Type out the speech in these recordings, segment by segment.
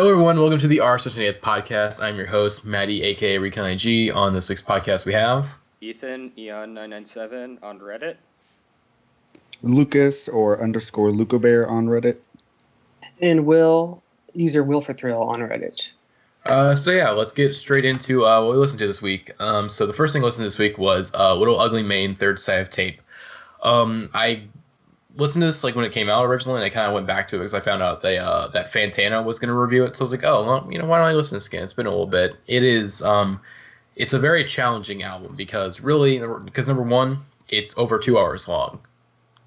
Hello, everyone. Welcome to the R Social Idiots podcast. I'm your host, Matty, aka Recon IG. On this week's podcast, we have Ethan, Eon997 on Reddit. Lucas or _LucaBear on Reddit. And Will, user Will for Thrill on Reddit. Let's get straight into what we listened to this week. So the first thing I listened to this week was Little Ugly Mane, Third Side of Tape. I listened to this like when it came out originally, and I kind of went back to it because I found out they that Fantana was going to review it. So I was like, oh, well, why don't I listen to this again? It's been a little bit. It is, it's a very challenging album because number one, it's over 2 hours long,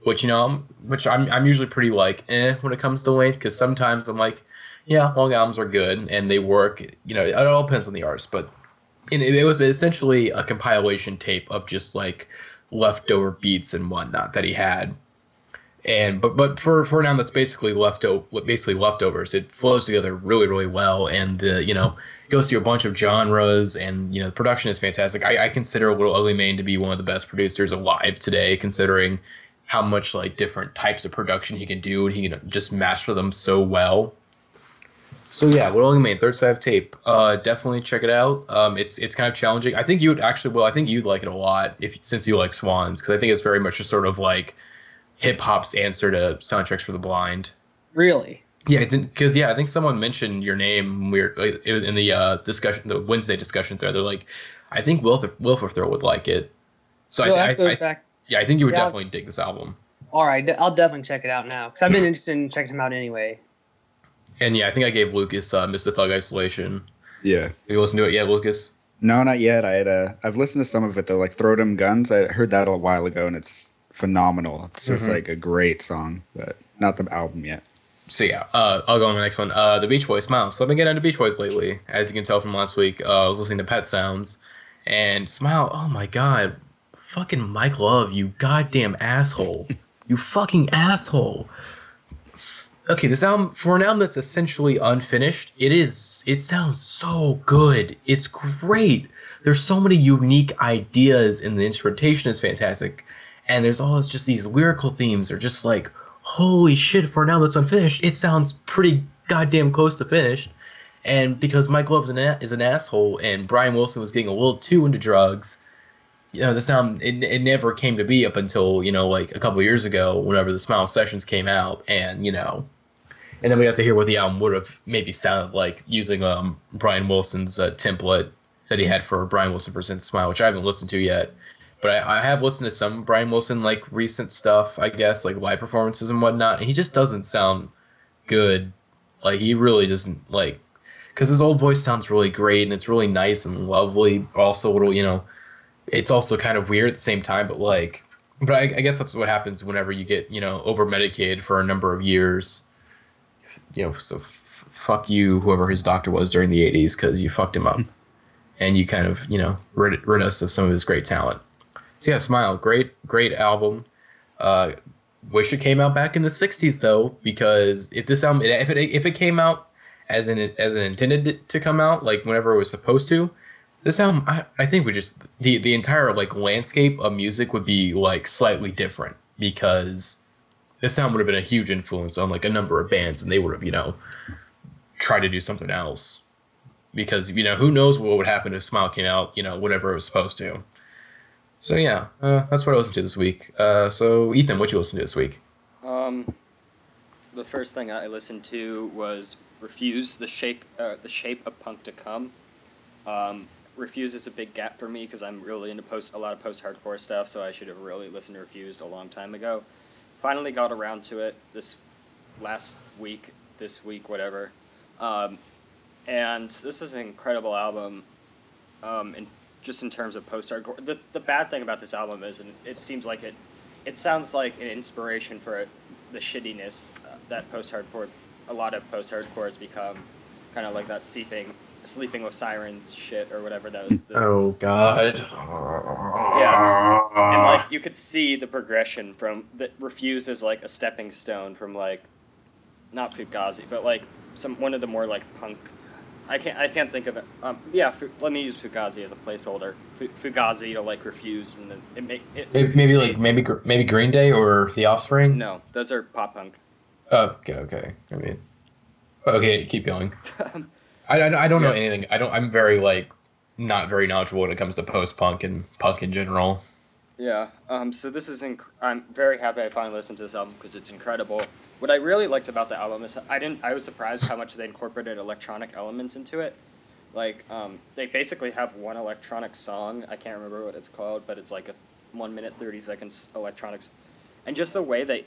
which I'm usually pretty like when it comes to length, because sometimes I'm like, yeah, long albums are good and they work. It all depends on the artist, but it was essentially a compilation tape of just like leftover beats and whatnot that he had. And but for now, that's basically leftovers. It flows together really, really well, and it goes through a bunch of genres, and the production is fantastic. I consider Little Ugly Mane to be one of the best producers alive today, considering how much like different types of production he can do, and he can just master them so well. So yeah, Little Ugly Mane, Third Side of Tape. Definitely check it out. It's kind of challenging. I think you'd like it a lot since you like Swans, because I think it's very much a sort of like hip hop's answer to Soundtracks for the Blind. Really? Yeah, I think someone mentioned your name. It was in the discussion, the Wednesday discussion thread. They're like, I think Wilford Throw would like it. So I think you would definitely dig this album. All right, I'll definitely check it out now because I've been interested in checking him out anyway. And yeah, I think I gave Lucas Mr. Thug Isolation. Yeah. Have you listened to it yet, Lucas? No, not yet. I've listened to some of it though, like Throw Them Guns. I heard that a while ago, and it's phenomenal. It's just like a great song, but not the album yet. So yeah, I'll go on the next one. The Beach Boys, Smile. So I've been getting into Beach Boys lately, as you can tell from last week. I was listening to Pet Sounds, and Smile. Oh my god, fucking Mike Love, you goddamn asshole, you fucking asshole. Okay, this album, for an album that's essentially unfinished, it sounds so good. It's great. There's so many unique ideas, and the instrumentation is fantastic. And there's always just these lyrical themes are just like, holy shit, for now that's unfinished, it sounds pretty goddamn close to finished. And because Mike Love is an asshole, and Brian Wilson was getting a little too into drugs, this album, it never came to be up until, like a couple years ago, whenever the Smile Sessions came out, and then we got to hear what the album would have maybe sounded like using Brian Wilson's template that he had for Brian Wilson Presents Smile, which I haven't listened to yet. But I have listened to some Brian Wilson, like, recent stuff, I guess, like live performances and whatnot, and he just doesn't sound good. Like, he really doesn't, like, because his old voice sounds really great, and it's really nice and lovely, but also a little, it's also kind of weird at the same time, but I guess that's what happens whenever you get, over-medicated for a number of years. So fuck you, whoever his doctor was during the 80s, because you fucked him up, and you kind of, rid us of some of his great talent. So yeah, Smile, great album. Wish it came out back in the 60s though, because if this album, if it came out as it intended to come out, like whenever it was supposed to, this album, I think would just the entire like landscape of music would be like slightly different, because this album would have been a huge influence on like a number of bands, and they would have tried to do something else, because who knows what would happen if Smile came out whenever it was supposed to. So yeah, that's what I listened to this week. So Ethan, what you listened to this week? The first thing I listened to was Refuse, the shape of Punk to Come. Refuse is a big gap for me because I'm really into a lot of post-hardcore stuff, so I should have really listened to Refused a long time ago. Finally got around to it this week, whatever. And this is an incredible album. Just in terms of post-hardcore, the bad thing about this album is, and it seems like it sounds like an inspiration for the shittiness that a lot of post-hardcore has become, kind of like that sleeping with sirens shit or whatever that was. Oh God. Yeah, and like you could see the progression from that. Refuse is like a stepping stone from like, not Fugazi, but like one of the more like punk. I can't think of it. Let me use Fugazi as a placeholder. Fugazi to like Refused, and then maybe Green Day or The Offspring. No, those are pop punk. Okay. I mean, Okay, keep going. Um, I don't know Yeah. anything. I'm very like not very knowledgeable when it comes to post punk and punk in general. Yeah. So this is I'm very happy I finally listened to this album because it's incredible. What I really liked about the album is I was surprised how much they incorporated electronic elements into it. Like they basically have one electronic song. I can't remember what it's called, but it's like a 1 minute 30 seconds electronics, and just the way they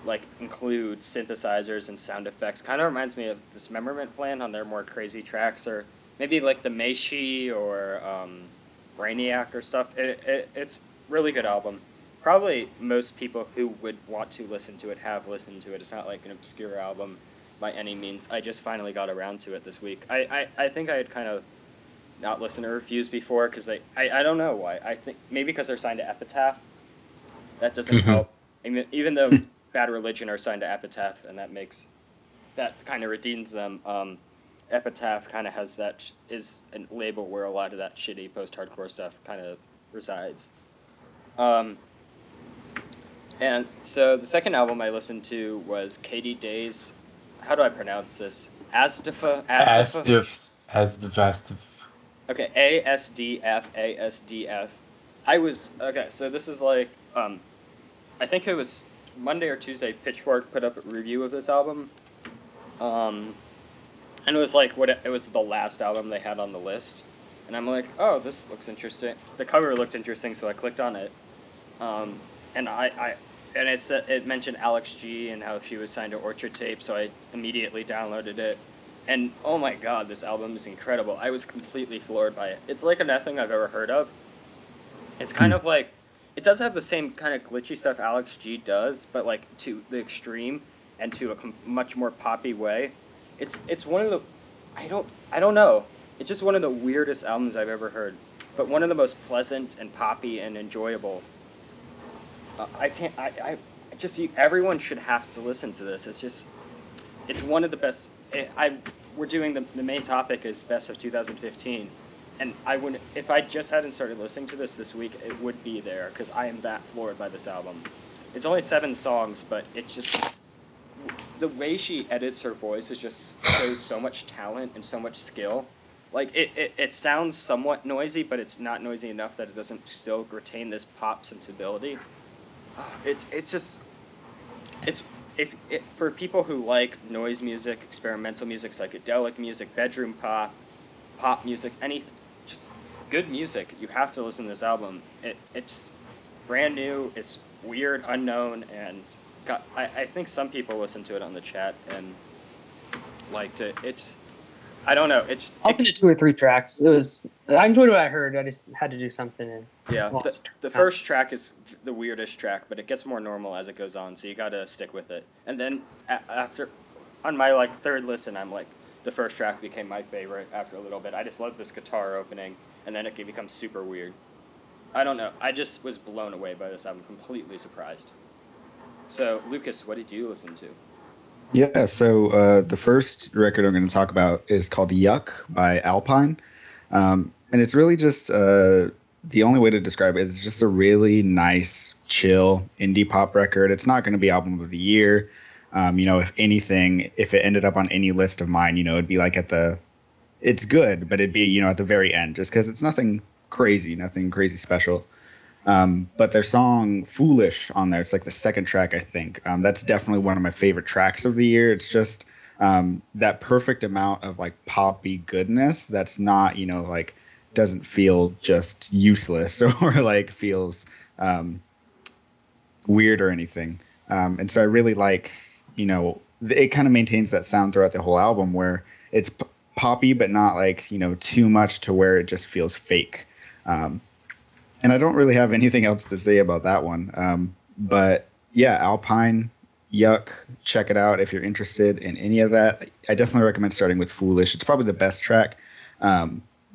like include synthesizers and sound effects kind of reminds me of Dismemberment Plan on their more crazy tracks, or maybe like the Meishi or Brainiac or stuff. It's really good album. Probably most people who would want to listen to it have listened to it. It's not like an obscure album by any means. I just finally got around to it this week. I think I had kind of not listened to reviews before because I don't know why. I think maybe because they're signed to Epitaph. That doesn't help. Even though Bad Religion are signed to Epitaph, and that kind of redeems them. Epitaph kind of has is a label where a lot of that shitty post-hardcore stuff kind of resides. And so the second album I listened to was Katie Day's. How do I pronounce this? Asdfa. Asdf. Okay, ASDF. So this is like I think it was Monday or Tuesday. Pitchfork put up a review of this album. And it was like it was the last album they had on the list, and I'm like, oh, this looks interesting. The cover looked interesting, so I clicked on it, and it mentioned Alex G and how she was signed to Orchard Tape, so I immediately downloaded it, and oh my god, this album is incredible. I was completely floored by it. It's like nothing I've ever heard of. It's kind of like it does have the same kind of glitchy stuff Alex G does, but like to the extreme and to a much more poppy way. It's one of the I don't know. It's just one of the weirdest albums I've ever heard, but one of the most pleasant and poppy and enjoyable. Everyone should have to listen to this. It's one of the best. We're doing the main topic is best of 2015, and if I just hadn't started listening to this week, it would be there because I am that floored by this album. It's only 7 songs, but it's just. The way she edits her voice shows so much talent and so much skill. Like it sounds somewhat noisy, but it's not noisy enough that it doesn't still retain this pop sensibility. For people who like noise music, experimental music, psychedelic music, bedroom pop music, anything, just good music, you have to listen to this album. It's brand new. It's weird, unknown, and. I think some people listened to it on the chat and liked it. I don't know. I listened to 2 or 3 tracks. I enjoyed what I heard. I just had to do something. And the first track is the weirdest track, but it gets more normal as it goes on, so you gotta stick with it. And then on my third listen, I'm like, the first track became my favorite after a little bit. I just love this guitar opening, and then it becomes super weird. I don't know. I just was blown away by this album, completely surprised. So, Lucas, what did you listen to? Yeah, so the first record I'm going to talk about is called Yuck by Alpine. And it's really just, the only way to describe it is it's just a really nice, chill indie pop record. It's not going to be album of the year. If anything, if it ended up on any list of mine, it'd be like it's good, but it'd be, at the very end, just because it's nothing crazy special. But their song Foolish on there, it's like the second track, I think. That's definitely one of my favorite tracks of the year. It's just that perfect amount of like poppy goodness that's not, doesn't feel just useless or like feels weird or anything. And so I really like, it kind of maintains that sound throughout the whole album where it's poppy, but not like, too much to where it just feels fake. And I don't really have anything else to say about that one. But yeah, Alpine, Yuck, check it out if you're interested in any of that. I definitely recommend starting with Foolish. It's probably the best track.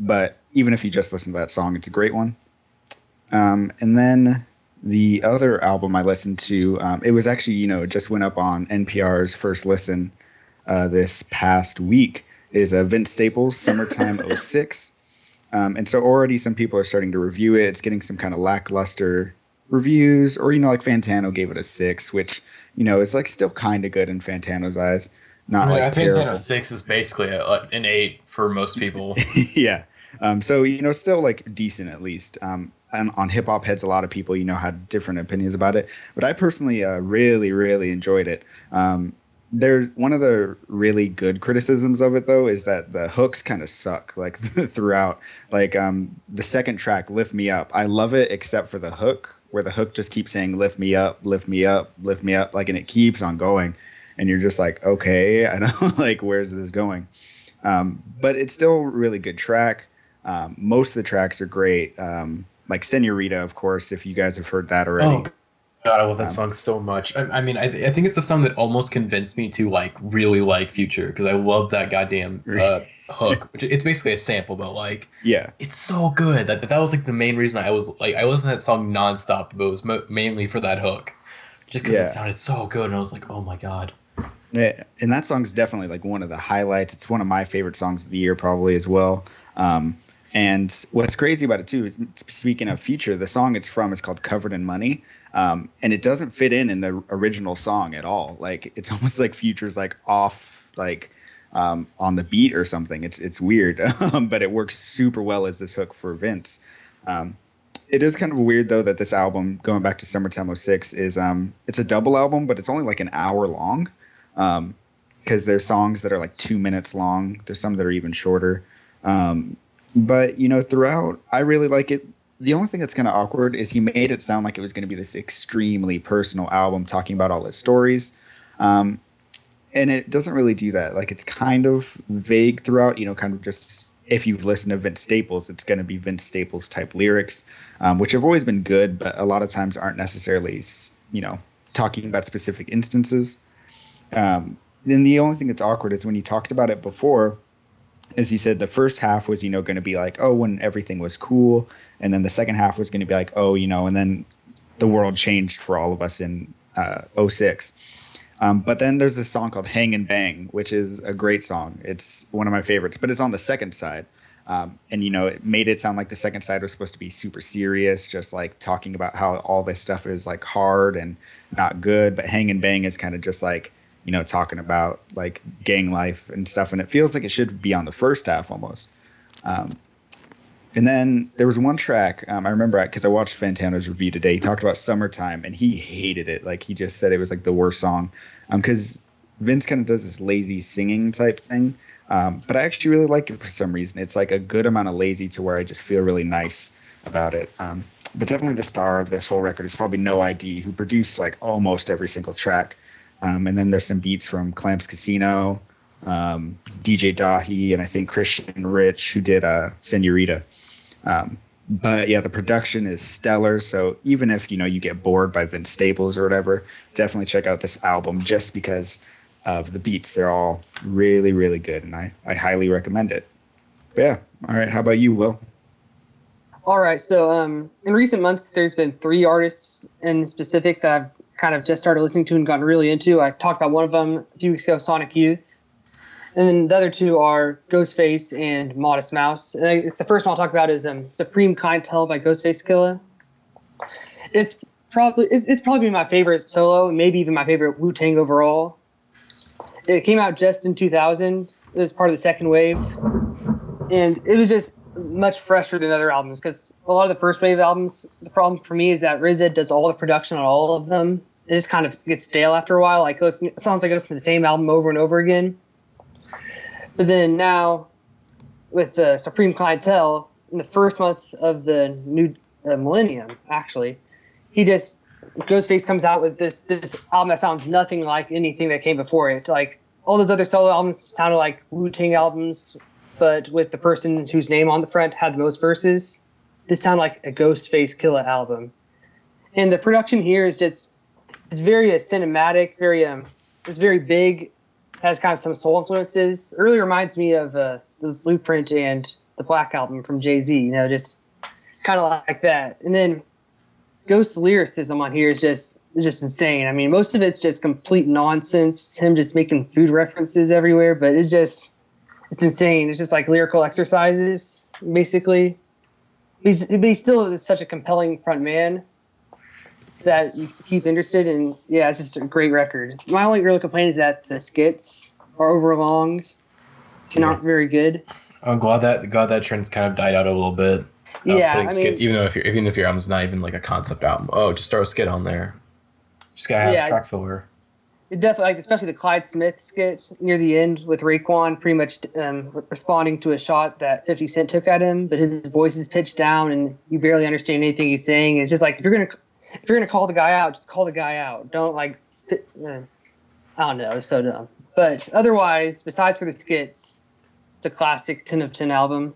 But even if you just listen to that song, it's a great one. And then the other album I listened to, it was actually, it just went up on NPR's First Listen this past week, is Vince Staples' Summertime '06. And so already some people are starting to review it. It's getting some kind of lackluster reviews, or, like Fantano gave it a 6, which, is like still kind of good in Fantano's eyes. not like terrible. Fantano 6 is basically an 8 for most people. Yeah. So, still like decent at least. And on Hip Hop Heads, a lot of people, had different opinions about it. But I personally really, really enjoyed it. There's one of the really good criticisms of it, though, is that the hooks kind of suck like throughout. Like the second track, Lift Me Up. I love it except for the hook, where the hook just keeps saying, lift me up, lift me up, lift me up. Like, and it keeps on going. And you're just like, okay, I don't like, where's this going? But it's still a really good track. Most of the tracks are great. Like Senorita, of course, if you guys have heard that already. Oh, God, I love that song so much. I mean, I think it's a song that almost convinced me to, like, really like Future, because I love that goddamn hook. Which it's basically a sample, but, like, yeah, it's so good. That was, like, the main reason I was, like, I listened to that song nonstop, but it was mainly for that hook. Just because it sounded so good, and I was like, oh, my God. Yeah, and that song's definitely, like, one of the highlights. It's one of my favorite songs of the year, probably, as well. And what's crazy about it, too, is speaking of Future, the song it's from is called Covered in Money. And it doesn't fit in the original song at all. Like, it's almost like Future's, like, off, like, on the beat or something. It's weird, but it works super well as this hook for Vince. It is kind of weird, though, that this album, going back to Summertime '06, is it's a double album, but it's only, like, an hour long. Because there's songs that are, like, 2 minutes long. There's some that are even shorter. But, throughout, I really like it. The only thing that's kind of awkward is he made it sound like it was going to be this extremely personal album talking about all his stories. And it doesn't really do that. Like, it's kind of vague throughout, kind of just, if you've listened to Vince Staples, it's going to be Vince Staples type lyrics, which have always been good, but a lot of times aren't necessarily, talking about specific instances. Then the only thing that's awkward is when he talked about it before, as he said, the first half was, going to be like, oh, when everything was cool. And then the second half was going to be like, oh, and then the world changed for all of us in 06. But then there's this song called Hang and Bang, which is a great song. It's one of my favorites, but it's on the second side. And, it made it sound like the second side was supposed to be super serious, just like talking about how all this stuff is like hard and not good. But Hang and Bang is kind of just like, talking about like gang life and stuff. And it feels like it should be on the first half almost. And then there was one track, I remember because I watched Fantano's review today. He talked about Summertime and he hated it. Like he just said it was like the worst song. Because Vince kind of does this lazy singing type thing. But I actually really like it for some reason. It's like a good amount of lazy to where I just feel really nice about it. But definitely the star of this whole record is probably No ID, who produced like almost every single track. And then there's some beats from Clamps Casino, DJ Dahi, and I think Christian Rich, who did Senorita. But yeah, the production is stellar. So even if, you get bored by Vince Staples or whatever, definitely check out this album just because of the beats. They're all really, really good. And I highly recommend it. But yeah. All right. How about you, Will? All right. So in recent months, there's been 3 artists in specific that I've kind of just started listening to and gotten really into. I talked about one of them a few weeks ago, Sonic Youth. And then the other 2 are Ghostface and Modest Mouse. And it's the first one I'll talk about is Supreme Clientele by Ghostface Killah. It's probably my favorite solo, maybe even my favorite Wu-Tang overall. It came out just in 2000. It was part of the second wave. And it was just much fresher than other albums because a lot of the first wave albums, the problem for me is that RZA does all the production on all of them. It just kind of gets stale after a while. Like it sounds like it's the same album over and over again. But then now with the Supreme Clientele, in the first month of the new millennium, actually, Ghostface comes out with this album that sounds nothing like anything that came before it. Like all those other solo albums sounded like Wu-Tang albums, but with the person whose name on the front had the most verses. This sounded like a Ghostface Killah album. And the production here is it's very cinematic, it's very big, has kind of some soul influences. It really reminds me of the Blueprint and the Black Album from Jay-Z, just kind of like that. And then Ghost's lyricism on here is just insane. I mean, most of it's just complete nonsense, him just making food references everywhere, but it's insane. It's just like lyrical exercises, basically. He still is such a compelling front man that you keep interested in. Yeah, it's just a great record. My only real complaint is that the skits are overlong and aren't very good. I'm glad that trend's kind of died out a little bit. Yeah, Putting I skits, mean, even if your album's not even like a concept album. Oh, just throw a skit on there. Just gotta have Yeah. track filler. it definitely, like, especially the Clyde Smith skit near the end with Raekwon pretty much responding to a shot that 50 Cent took at him, but his voice is pitched down and you barely understand anything he's saying. It's just like, if you're gonna call the guy out, just call the guy out. Don't like, I don't know, it's so dumb. But otherwise, besides for the skits, it's a classic 10 of 10 album.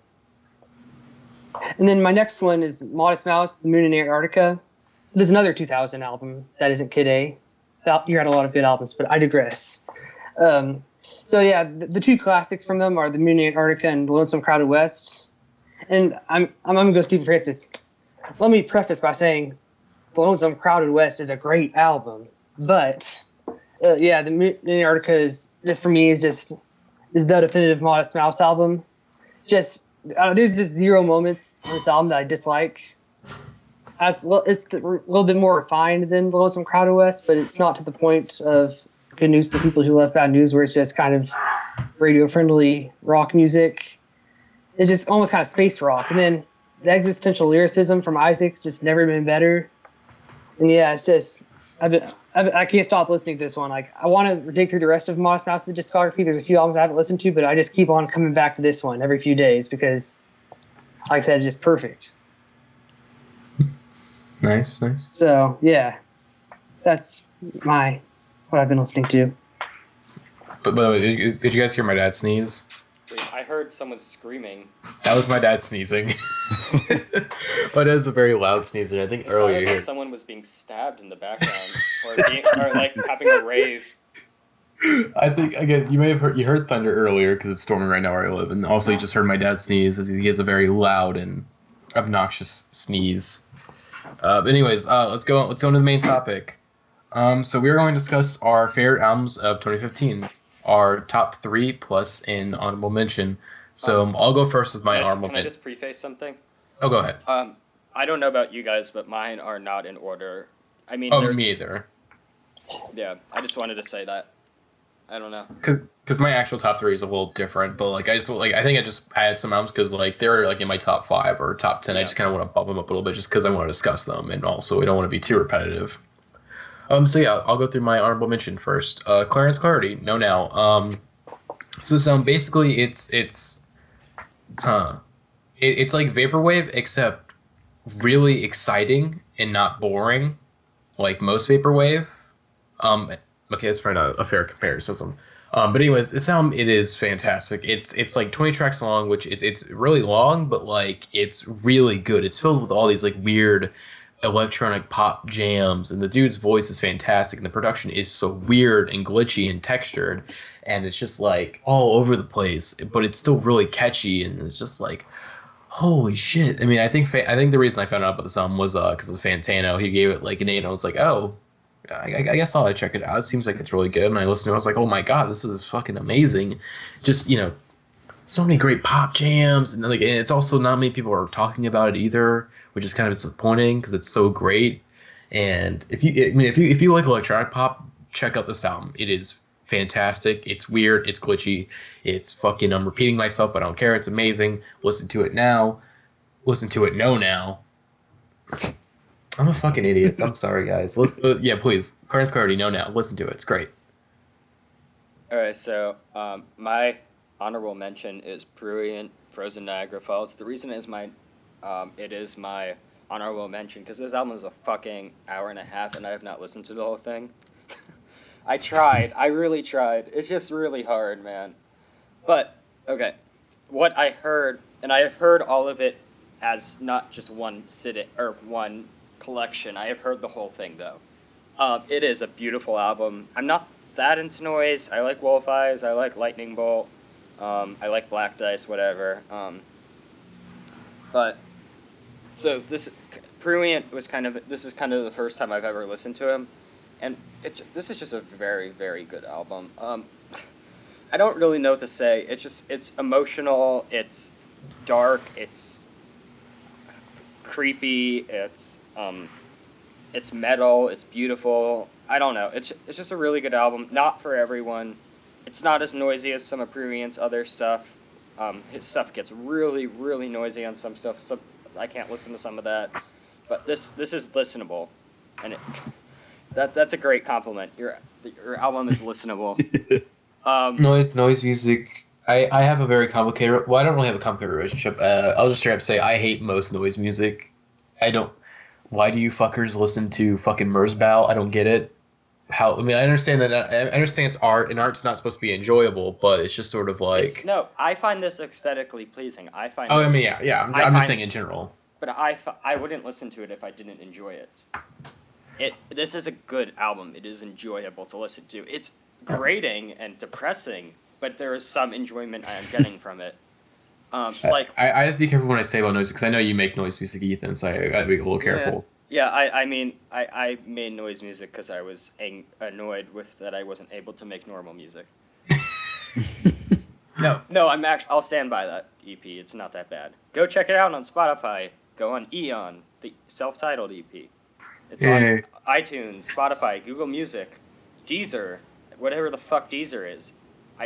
And then my next one is Modest Mouse, The Moon in Antarctica. There's another 2000 album that isn't Kid A. You had a lot of good albums, but I digress. So yeah, the two classics from them are The Moon in Antarctica and The Lonesome Crowded West. And I'm gonna go Stephen Francis. Let me preface by saying The Lonesome Crowded West is a great album, but yeah, The Moon in Antarctica is just, for me, is the definitive Modest Mouse album. Just there's just zero moments on this album that I dislike. It's a little bit more refined than The Lonesome Crowded West, but it's not to the point of Good News for People Who Love Bad News, where it's just kind of radio-friendly rock music. It's just almost kind of space rock. And then the existential lyricism from Isaac just never been better. And yeah, it's just I can't stop listening to this one. Like, I want to dig through the rest of Modest Mouse's discography. There's a few albums I haven't listened to, but I just keep on coming back to this one every few days because, like I said, it's just perfect. Nice. So yeah, that's what I've been listening to. But by the way, did you guys hear my dad sneeze? Wait, I heard someone screaming. That was my dad sneezing. But it was a very loud sneezing. I think It earlier. sounded like someone was being stabbed in the background, or like having a rave. I think, again, you heard thunder earlier because it's storming right now where I live, and also you just heard my dad sneeze as he has a very loud and obnoxious sneeze. But anyways, let's go into the main topic. So we're going to discuss our favorite albums of 2015, our top 3 plus an honorable mention. So I'll go first with my honorable mention. Can I just preface something? Oh, go ahead. I don't know about you guys, but mine are not in order. I mean, me either. Yeah, I just wanted to say that. I don't know. Because my actual top 3 is a little different, but like I think I just added some albums because like they're like in my top 5 or top 10. Yeah. I just kind of want to bump them up a little bit just because I want to discuss them, and also we don't want to be too repetitive. So yeah, I'll go through my honorable mention first. Clarence Clarity, No Now. So basically it's like vaporwave except really exciting and not boring, like most vaporwave. Okay, that's probably not a fair comparison. But anyways, this album, it is fantastic. It's like 20 tracks long, which it's really long, but like it's really good. It's filled with all these like weird electronic pop jams, and the dude's voice is fantastic, and the production is so weird and glitchy and textured, and it's just like all over the place, but it's still really catchy, and it's just like, holy shit. I mean, I think the reason I found out about this album was because of Fantano. He gave it like an 8, and I was like, oh, I guess I'll check it out. It seems like it's really good. And I listened to it, I was like, oh my god, this is fucking amazing. Just, so many great pop jams, and it's also not many people are talking about it either, which is kind of disappointing because it's so great. And if you like electronic pop, check out this album. It is fantastic. It's weird. It's glitchy. It's fucking. I'm repeating myself, but I don't care. It's amazing. Listen to it now. Listen to it now. I'm a fucking idiot. I'm sorry, guys. Yeah, please. Clarence Clarity, No Now. Listen to it. It's great. All right, so my honorable mention is Brilliant Frozen Niagara Falls. The reason is it is my honorable mention because this album is a fucking hour and a half, and I have not listened to the whole thing. I tried. I really tried. It's just really hard, man. But, okay, what I heard, and I have heard all of it as not just one sit or one collection. I have heard the whole thing, though. It is a beautiful album. I'm not that into noise. I like Wolf Eyes. I like Lightning Bolt. I like Black Dice, whatever. But so this Brilliant was this is kind of the first time I've ever listened to him, and this is just a very, very good album. I don't really know what to say. It's emotional. It's dark. It's creepy. It's metal. It's beautiful. I don't know. It's just a really good album. Not for everyone. It's not as noisy as some of Prurien's other stuff. His stuff gets really, really noisy on some stuff. I can't listen to some of that. But this is listenable, and that's a great compliment. Your album is listenable. Noise music. I have a very complicated. Well, I don't really have a complicated relationship. I'll just straight up say I hate most noise music. I don't. Why do you fuckers listen to fucking Merzbow? I don't get it. I understand that. I understand it's art, and art's not supposed to be enjoyable, but it's just sort of like. No, I find this aesthetically pleasing. I'm just saying in general. But I wouldn't listen to it if I didn't enjoy it. This is a good album. It is enjoyable to listen to. It's grating and depressing, but there is some enjoyment I am getting from it. I have to be careful when I say about noise because I know you make noise music, Ethan. So I gotta be a little careful. Yeah, I made noise music because I was annoyed with that I wasn't able to make normal music. No, I'll stand by that EP. It's not that bad. Go check it out on Spotify. Go on Eon, the self-titled EP. It's on iTunes, Spotify, Google Music, Deezer, whatever the fuck Deezer is.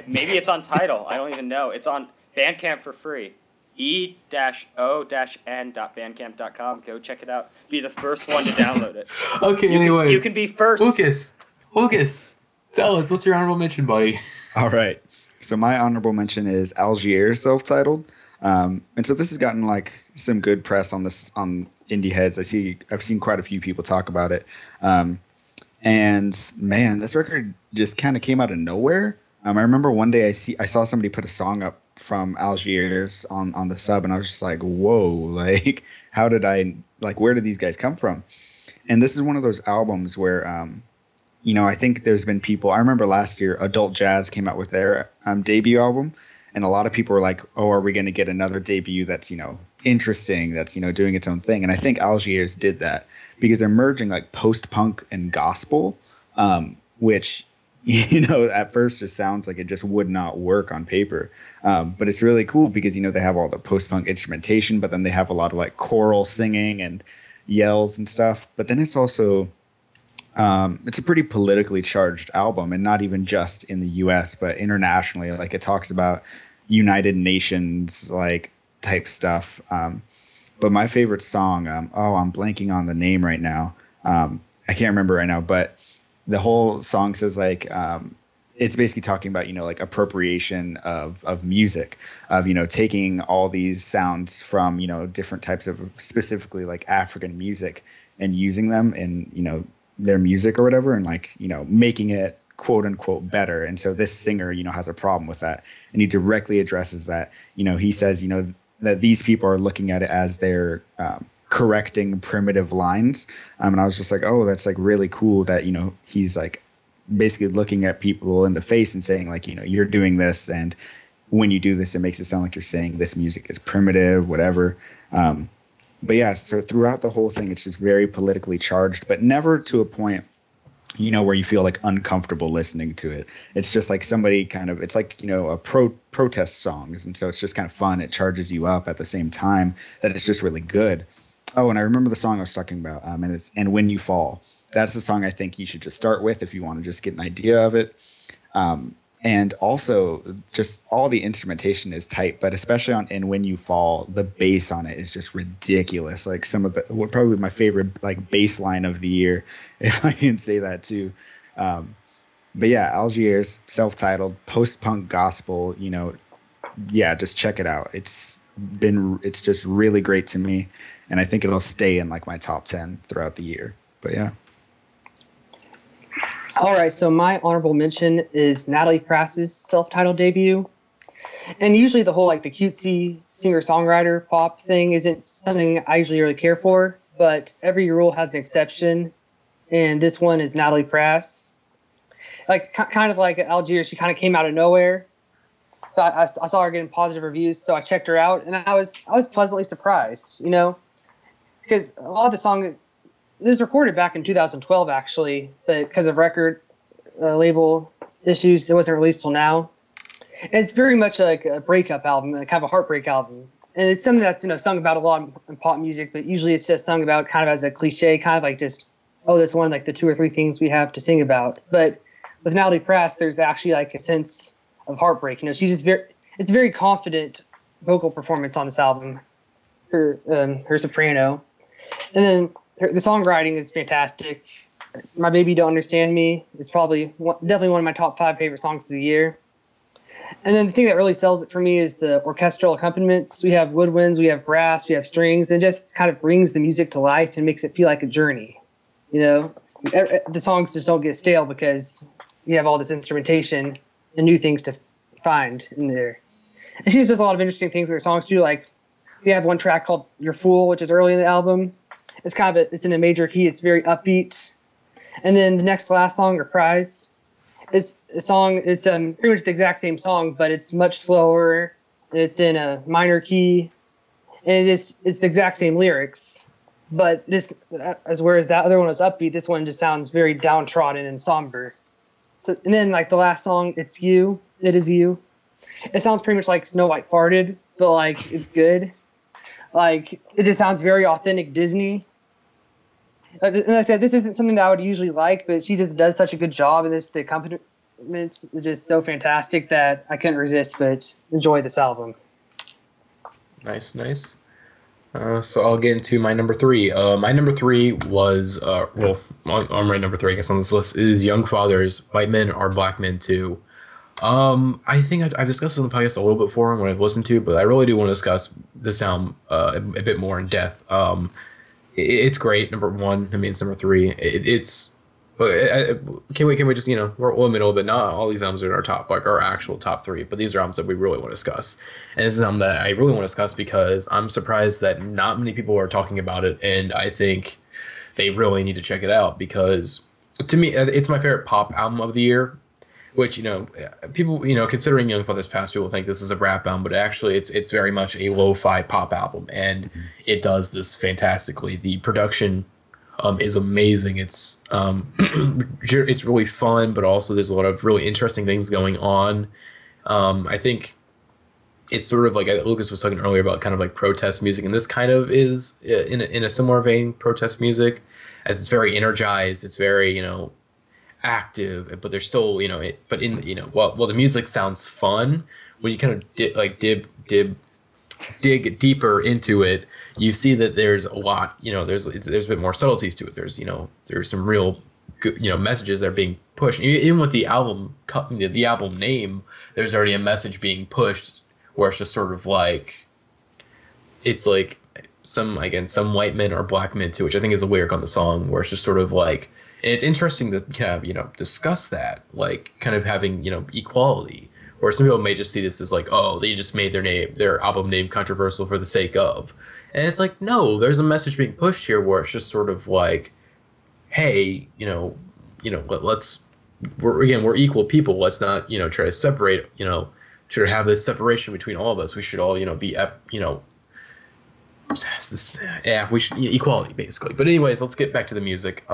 Maybe it's on Tidal. I don't even know. It's on Bandcamp for free. e-o-n.bandcamp.com. Go check it out. Be the first one to download it. Okay, anyways. You can be first. Lucas, tell us, what's your honorable mention, buddy? All right. So my honorable mention is Algiers, self-titled. And so this has gotten like some good press on Indieheads. I've seen quite a few people talk about it. And man, this record just kind of came out of nowhere. I remember one day I saw somebody put a song up from Algiers on the sub, and I was just like, whoa, like where did these guys come from? And this is one of those albums where I think there's been people. I remember last year Adult Jazz came out with their debut album, and a lot of people were like, oh, are we going to get another debut that's interesting, that's doing its own thing? And I think Algiers did that because they're merging like post-punk and gospel, which at first just sounds like it just would not work on paper. But it's really cool because, they have all the post-punk instrumentation, but then they have a lot of like choral singing and yells and stuff. But then it's also, it's a pretty politically charged album, and not even just in the US, but internationally. Like it talks about United Nations, like type stuff. But my favorite song, I'm blanking on the name right now. I can't remember right now, but the whole song says like, it's basically talking about, like appropriation of music, of, taking all these sounds from, different types of specifically like African music and using them in, their music or whatever, and like, making it quote unquote better. And so this singer, has a problem with that. And he directly addresses that. He says, that these people are looking at it as they're correcting primitive lines. And I was just like, oh, that's like really cool that, he's like basically looking at people in the face and saying like, you're doing this, and when you do this, it makes it sound like you're saying this music is primitive, whatever. But yeah, so throughout the whole thing, it's just very politically charged, but never to a point, where you feel like uncomfortable listening to it. It's just like somebody kind of, it's like, a protest songs. And so it's just kind of fun. It charges you up at the same time that it's just really good. Oh, and I remember the song I was talking about, and it's And When You Fall. That's the song I think you should just start with if you want to just get an idea of it. And also, just all the instrumentation is tight, but especially on And When You Fall, the bass on it is just ridiculous. Like probably my favorite like bass line of the year, if I can say that too. But yeah, Algiers, self-titled, post-punk gospel. Just check it out. It's just really great to me, and I think it'll stay in like my top 10 throughout the year. But yeah. All right, so my honorable mention is Natalie Press's self-titled debut. And usually the whole like the cutesy singer-songwriter pop thing isn't something I usually really care for, but every rule has an exception, and this one is Natalie Press. Like kind of like Algiers, she kind of came out of nowhere. But I saw her getting positive reviews, so I checked her out, and I was pleasantly surprised, because a lot of the song. It was recorded back in 2012, actually, but because of record label issues, it wasn't released till now. And it's very much like a breakup album, kind of a heartbreak album. And it's something that's sung about a lot in pop music, but usually it's just sung about kind of as a cliche, kind of like just, oh, that's one of like the 2 or 3 things we have to sing about. But with Natalie Press, there's actually like a sense of heartbreak. You know, she's just it's a very confident vocal performance on this album. Her soprano, and then the songwriting is fantastic. My Baby Don't Understand Me is probably definitely one of my top 5 favorite songs of the year. And then the thing that really sells it for me is the orchestral accompaniments. We have woodwinds, we have brass, we have strings, and just kind of brings the music to life and makes it feel like a journey. You know, the songs just don't get stale because you have all this instrumentation and new things to find in there. And she just does a lot of interesting things with her songs too. Like we have one track called Your Fool, which is early in the album. It's kind of it's in a major key. It's very upbeat. And then the next last song, Reprise, is a song. It's pretty much the exact same song, but it's much slower. It's in a minor key, and it's the exact same lyrics. But whereas that other one was upbeat, this one just sounds very downtrodden and somber. So and then like the last song, It's You, It Is You. It sounds pretty much like Snow White farted, but like it's good. Like it just sounds very authentic Disney. And I said, this isn't something that I would usually like, but she just does such a good job, and the accompaniments is just so fantastic that I couldn't resist but enjoy this album. Nice. So I'll get into my number 3. My number 3 was, on my number 3, I guess, on this list, is Young Fathers, White Men Are Black Men Too. I think I've discussed this on the podcast a little bit before when I've listened to it, but I really do want to discuss this album a bit more in depth. It's great. Number 1. I mean, it's number 3. Can we just, we're limit a little bit. Not all these albums are in our top, like our actual top 3, but these are albums that we really want to discuss. And this is an album that I really want to discuss because I'm surprised that not many people are talking about it, and I think they really need to check it out because, to me, it's my favorite pop album of the year. Which, people, considering Young Fathers past, people think this is a rap album, but actually it's very much a lo-fi pop album, and it does this fantastically. The production is amazing. It's it's really fun, but also there's a lot of really interesting things going on. I think it's sort of like Lucas was talking earlier about kind of like protest music, and this kind of is in a similar vein, protest music, as it's very energized. It's very, active, but there's still, while the music sounds fun, when you kind of dig deeper into it, you see that there's a lot, there's a bit more subtleties to it. There's some real good, messages that are being pushed. Even with the album name, there's already a message being pushed where it's just sort of like, it's like some white men or black men too, which I think is a lyric on the song, where it's just sort of like, and it's interesting to kind of, discuss that, like kind of having, equality, or some people may just see this as like, oh, they just made their album name controversial for the sake of. And it's like, no, there's a message being pushed here where it's just sort of like, hey, we're equal people. Let's not, try to separate, try to have this separation between all of us. We should all, be, we should, equality basically. But anyways, let's get back to the music.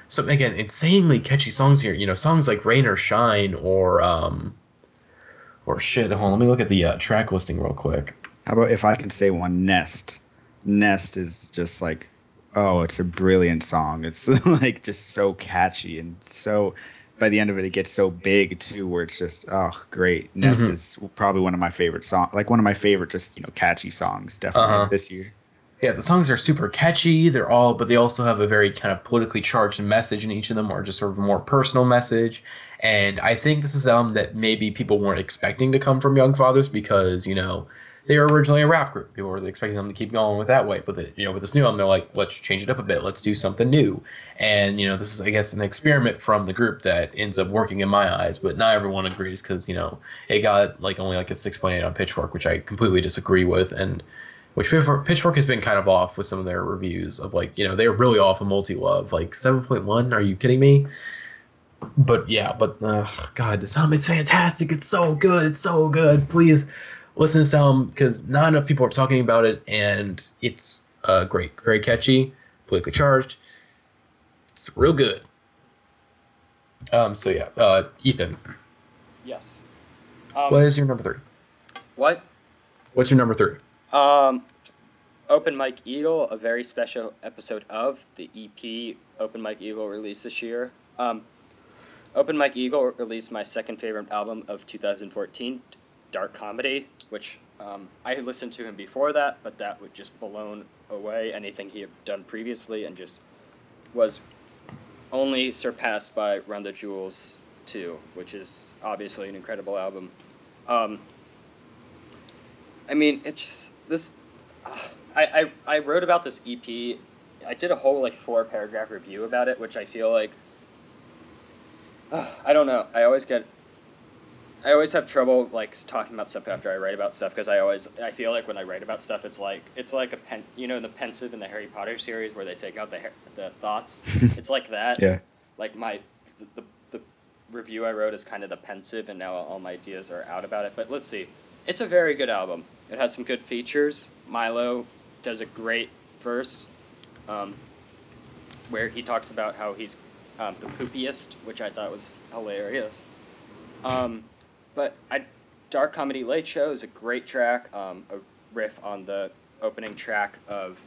So again, insanely catchy songs here. Songs like Rain or Shine or shit. Hold on, let me look at the track listing real quick. How about if I can say one, Nest? Nest is just like, oh, it's a brilliant song. It's like just so catchy, and so by the end of it, it gets so big too, where it's just, oh, great. Nest is probably one of my favorite songs, like one of my favorite just, catchy songs definitely this year. Yeah, the songs are super catchy. But they also have a very kind of politically charged message in each of them, or just sort of a more personal message. And I think this is an album that maybe people weren't expecting to come from Young Fathers because, they were originally a rap group. People were expecting them to keep going with that way. But, with this new album, they're like, let's change it up a bit. Let's do something new. And, this is, I guess, an experiment from the group that ends up working in my eyes. But not everyone agrees because, it got only a 6.8 on Pitchfork, which I completely disagree with. And which Pitchfork has been kind of off with some of their reviews of they're really off of Multi-Love, 7.1. Are you kidding me? But yeah, God, this album is fantastic. It's so good. It's so good. Please listen to this album because not enough people are talking about it, and it's great, very catchy, politically charged. It's real good. So yeah, Ethan. Yes. What is your number 3? What? What's your number 3? Open Mike Eagle, a very special episode of the EP Open Mike Eagle released this year. Open Mike Eagle released my second favorite album of 2014, Dark Comedy, which I had listened to him before that, but that would just blown away anything he had done previously, and just was only surpassed by Run the Jewels 2, which is obviously an incredible album. I mean, it's just this. I wrote about this EP. I did a whole 4-paragraph review about it, which I feel like. I don't know. I always have trouble talking about stuff after I write about stuff, because I feel like when I write about stuff, it's like a pen, the pensive in the Harry Potter series where they take out the thoughts. It's like that. Yeah. Like the review I wrote is kind of the pensive, and now all my ideas are out about it. But let's see. It's a very good album. It has some good features. Milo does a great verse, where he talks about how he's the poopiest, which I thought was hilarious. But Dark Comedy Late Show is a great track, a riff on the opening track of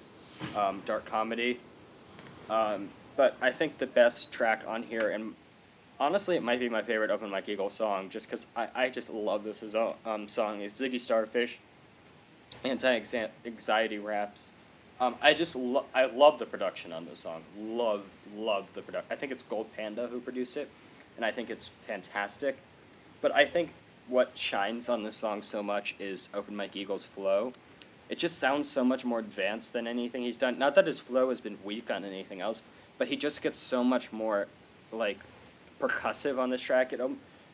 Dark Comedy. But I think the best track on here, and honestly it might be my favorite Open Mike Eagle song, just because I just love this song, is Ziggy Starfish, Anti-Anxiety Raps. I love the production on this song. Love the production. I think it's Gold Panda who produced it, and I think it's fantastic. But I think what shines on this song so much is Open Mike Eagle's flow. It just sounds so much more advanced than anything he's done. Not that his flow has been weak on anything else, but he just gets so much more percussive on this track.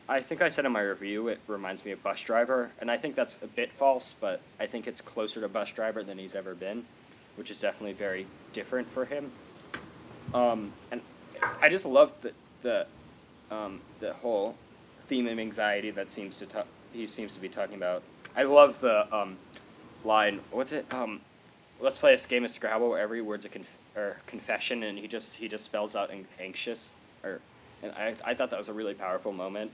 I think I said in my review it reminds me of Bus Driver, and I think that's a bit false, but I think it's closer to Bus Driver than he's ever been, which is definitely very different for him. And I just love the whole theme of anxiety that he seems to be talking about. I love the line. What's it? Let's play a game of Scrabble where every word's a confession, and he just spells out anxious. And I thought that was a really powerful moment.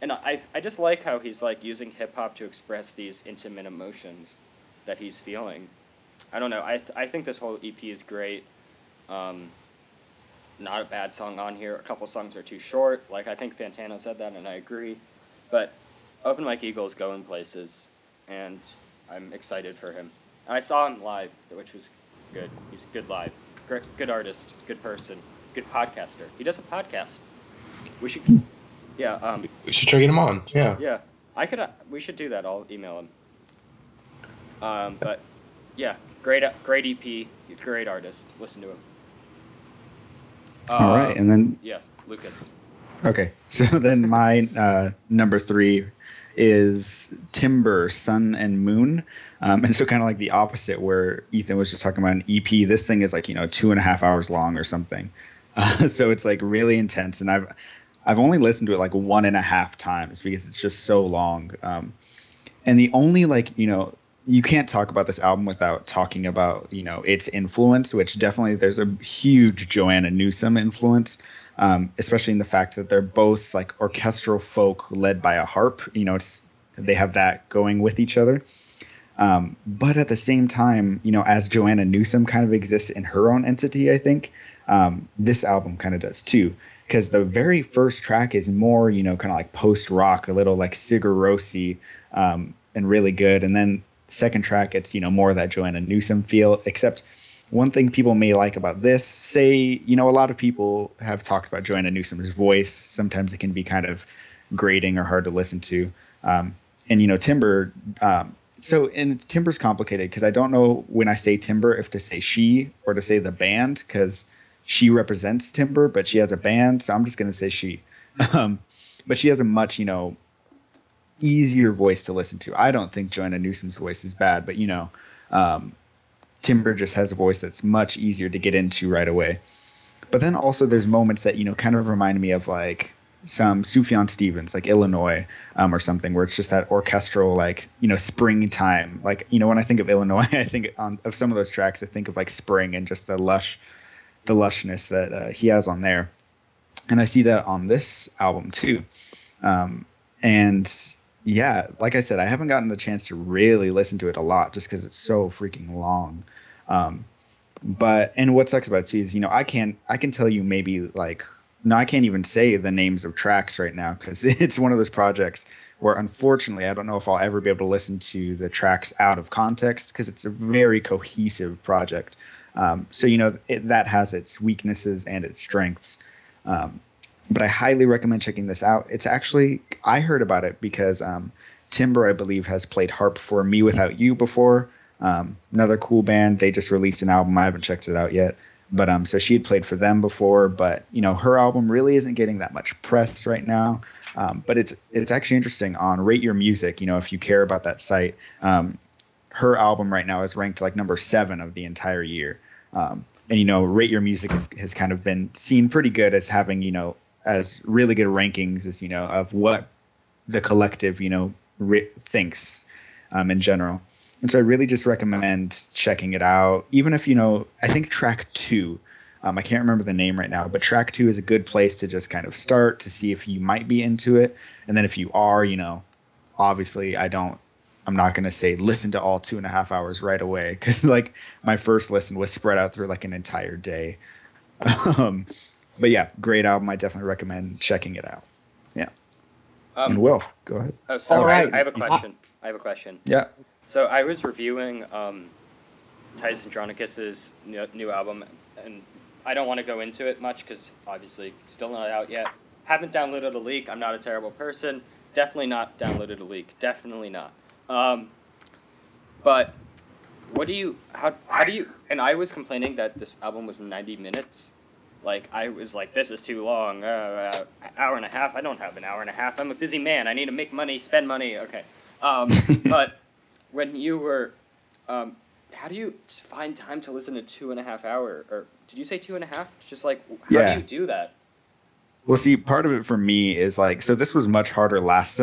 And I just like how he's using hip hop to express these intimate emotions that he's feeling. I don't know. I think this whole EP is great. Not a bad song on here. A couple songs are too short. I think Fantano said that, and I agree. But Open Mike Eagle is going places, and I'm excited for him. And I saw him live, which was good. He's good live. Good artist. Good person. Good podcaster. He does a podcast. We should. Yeah. We should try to get him on. Yeah. Yeah. We should do that. I'll email him. But yeah, great EP. Great artist. Listen to him. All right, and then yes, Lucas. Okay, so then my number 3 is Timbre, Sun and Moon, and so kind of the opposite where Ethan was just talking about an EP. This thing is 2.5 hours long or something, so it's really intense, and I've only listened to it 1.5 times because it's just so long, and the only you can't talk about this album without talking about, its influence, which definitely there's a huge Joanna Newsom influence, especially in the fact that they're both orchestral folk led by a harp. They have that going with each other. But at the same time, as Joanna Newsom kind of exists in her own entity, I think this album kind of does too. Because the very first track is more, kind of post-rock, a little Sigur Rós, and really good. And then second track, it's more of that Joanna Newsom feel, except one thing people may like about this, a lot of people have talked about Joanna Newsom's voice. Sometimes it can be kind of grating or hard to listen to, and Timbre, Timbre's complicated because I don't know when I say Timbre if to say she or to say the band, because she represents Timbre, but she has a band, so I'm just going to say she. But she has a much easier voice to listen to. I don't think Joanna Newsom's voice is bad, but Timbre just has a voice that's much easier to get into right away. But then also there's moments that kind of remind me of some Sufjan Stevens, Illinois, or something, where it's just that orchestral springtime. When I think of Illinois, I think of some of those tracks, I think of spring and just the lushness that he has on there, and I see that on this album too. And yeah, like I said, I haven't gotten the chance to really listen to it a lot just because it's so freaking long. But what sucks about it too is I can tell you maybe no, I can't even say the names of tracks right now because it's one of those projects where, unfortunately, I don't know if I'll ever be able to listen to the tracks out of context because it's a very cohesive project. So, that has its weaknesses and its strengths. But I highly recommend checking this out. It's actually, I heard about it because Timbre, I believe, has played harp for Me Without You before. Another cool band. They just released an album. I haven't checked it out yet. But so she had played for them before. But, her album really isn't getting that much press right now. But it's actually interesting on Rate Your Music. If you care about that site, her album right now is ranked like number 7 of the entire year. And Rate Your Music has kind of been seen pretty good as having, as really good rankings as, of what the collective, thinks in general. And so I really just recommend checking it out. Even if, I think track 2, I can't remember the name right now, but track 2 is a good place to just kind of start to see if you might be into it. And then if you are, obviously I'm not going to say listen to all 2.5 hours right away because like my first listen was spread out through like an entire day. But yeah, great album. I definitely recommend checking it out. Yeah. And Will, go ahead. Oh, so All right. I have a question. Yeah. So I was reviewing Titus Andronicus's new album, and I don't want to go into it much because obviously it's still not out yet. Haven't downloaded a leak. I'm not a terrible person. Definitely not downloaded a leak. Definitely not. But what do you, how do you, and I was complaining that this album was 90 minutes. Like, I was like, this is too long, hour and a half. I don't have an hour and a half. I'm a busy man. I need to make money, spend money. Okay. But when you were, how do you find time to listen to 2.5 hours? Or did you say 2.5? Just like, how do you do that? Well, see, part of it for me is like, so this was much harder last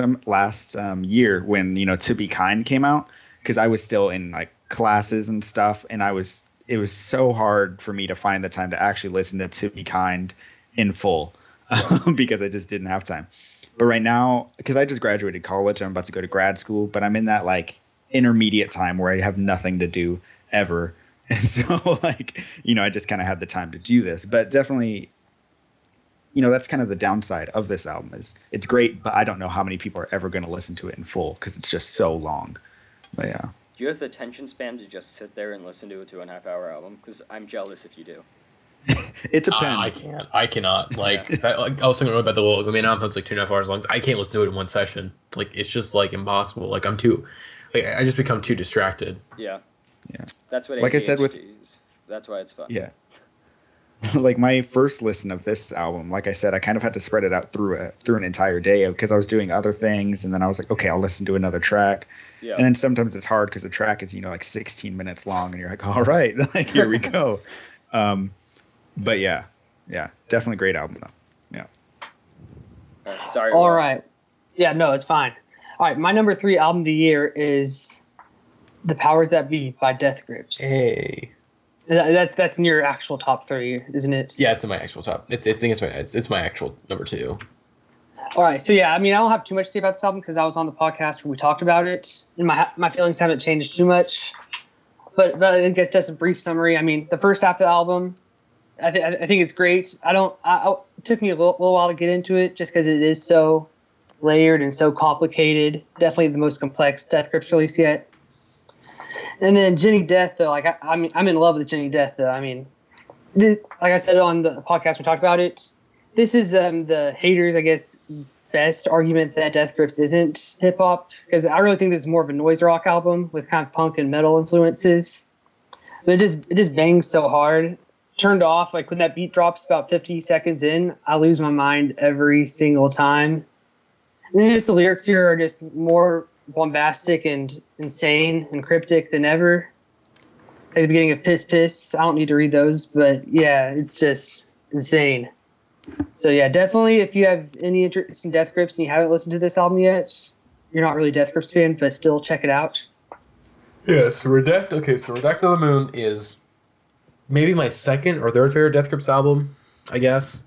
year when, To Be Kind came out, because I was still in like classes and stuff. And it was so hard for me to find the time to actually listen to Be Kind in full because I just didn't have time. But right now, because I just graduated college, I'm about to go to grad school, but I'm in that like intermediate time where I have nothing to do ever. And so like, I just kind of had the time to do this, but definitely, that's kind of the downside of this album is it's great, but I don't know how many people are ever going to listen to it in full because it's just so long. But yeah. Do you have the attention span to just sit there and listen to a 2.5 hour album? Because I'm jealous if you do. It depends. I cannot. Like, I was talking about the little album that's like 2.5 hours long. I can't listen to it in one session. Like, it's just like impossible. Like, I just become too distracted. Yeah. Yeah. That's what like ADHD I said with is. That's why it's fun. Yeah. Like my first listen of this album, like I said, I kind of had to spread it out through an entire day because I was doing other things, and then I was like, okay, I'll listen to another track. Yeah. And then sometimes it's hard because the track is like 16 minutes long, and you're like, all right, like here we go. But yeah, definitely great album though. Yeah. Sorry. All right. Yeah, no, it's fine. All right, my number 3 album of the year is The Powers That Be by Death Grips. Hey. That's in your actual top 3, isn't it? Yeah, it's in my actual top. I think it's my actual number 2. All right, so yeah, I mean, I don't have too much to say about this album because I was on the podcast where we talked about it, and my feelings haven't changed too much. But I guess just a brief summary. I mean, the first half of the album, I think it's great. It took me a little while to get into it just because it is so layered and so complicated. Definitely the most complex Death Grips release yet. And then Jenny Death, though, like I'm in love with Jenny Death, though. I mean, like I said on the podcast, we talked about it. This is the haters, I guess, best argument that Death Grips isn't hip hop, because I really think this is more of a noise rock album with kind of punk and metal influences. But it just bangs so hard. Turned off, like when that beat drops about 50 seconds in, I lose my mind every single time. And then just the lyrics here are just more bombastic and insane and cryptic than ever. At the beginning of Piss Piss, I don't need to read those, but yeah, it's just insane. So yeah, definitely if you have any interest in Death Grips and you haven't listened to this album yet, you're not really a Death Grips fan, but still check it out. Yeah, so Redacted of the Moon is maybe my second or third favorite Death Grips album, I guess,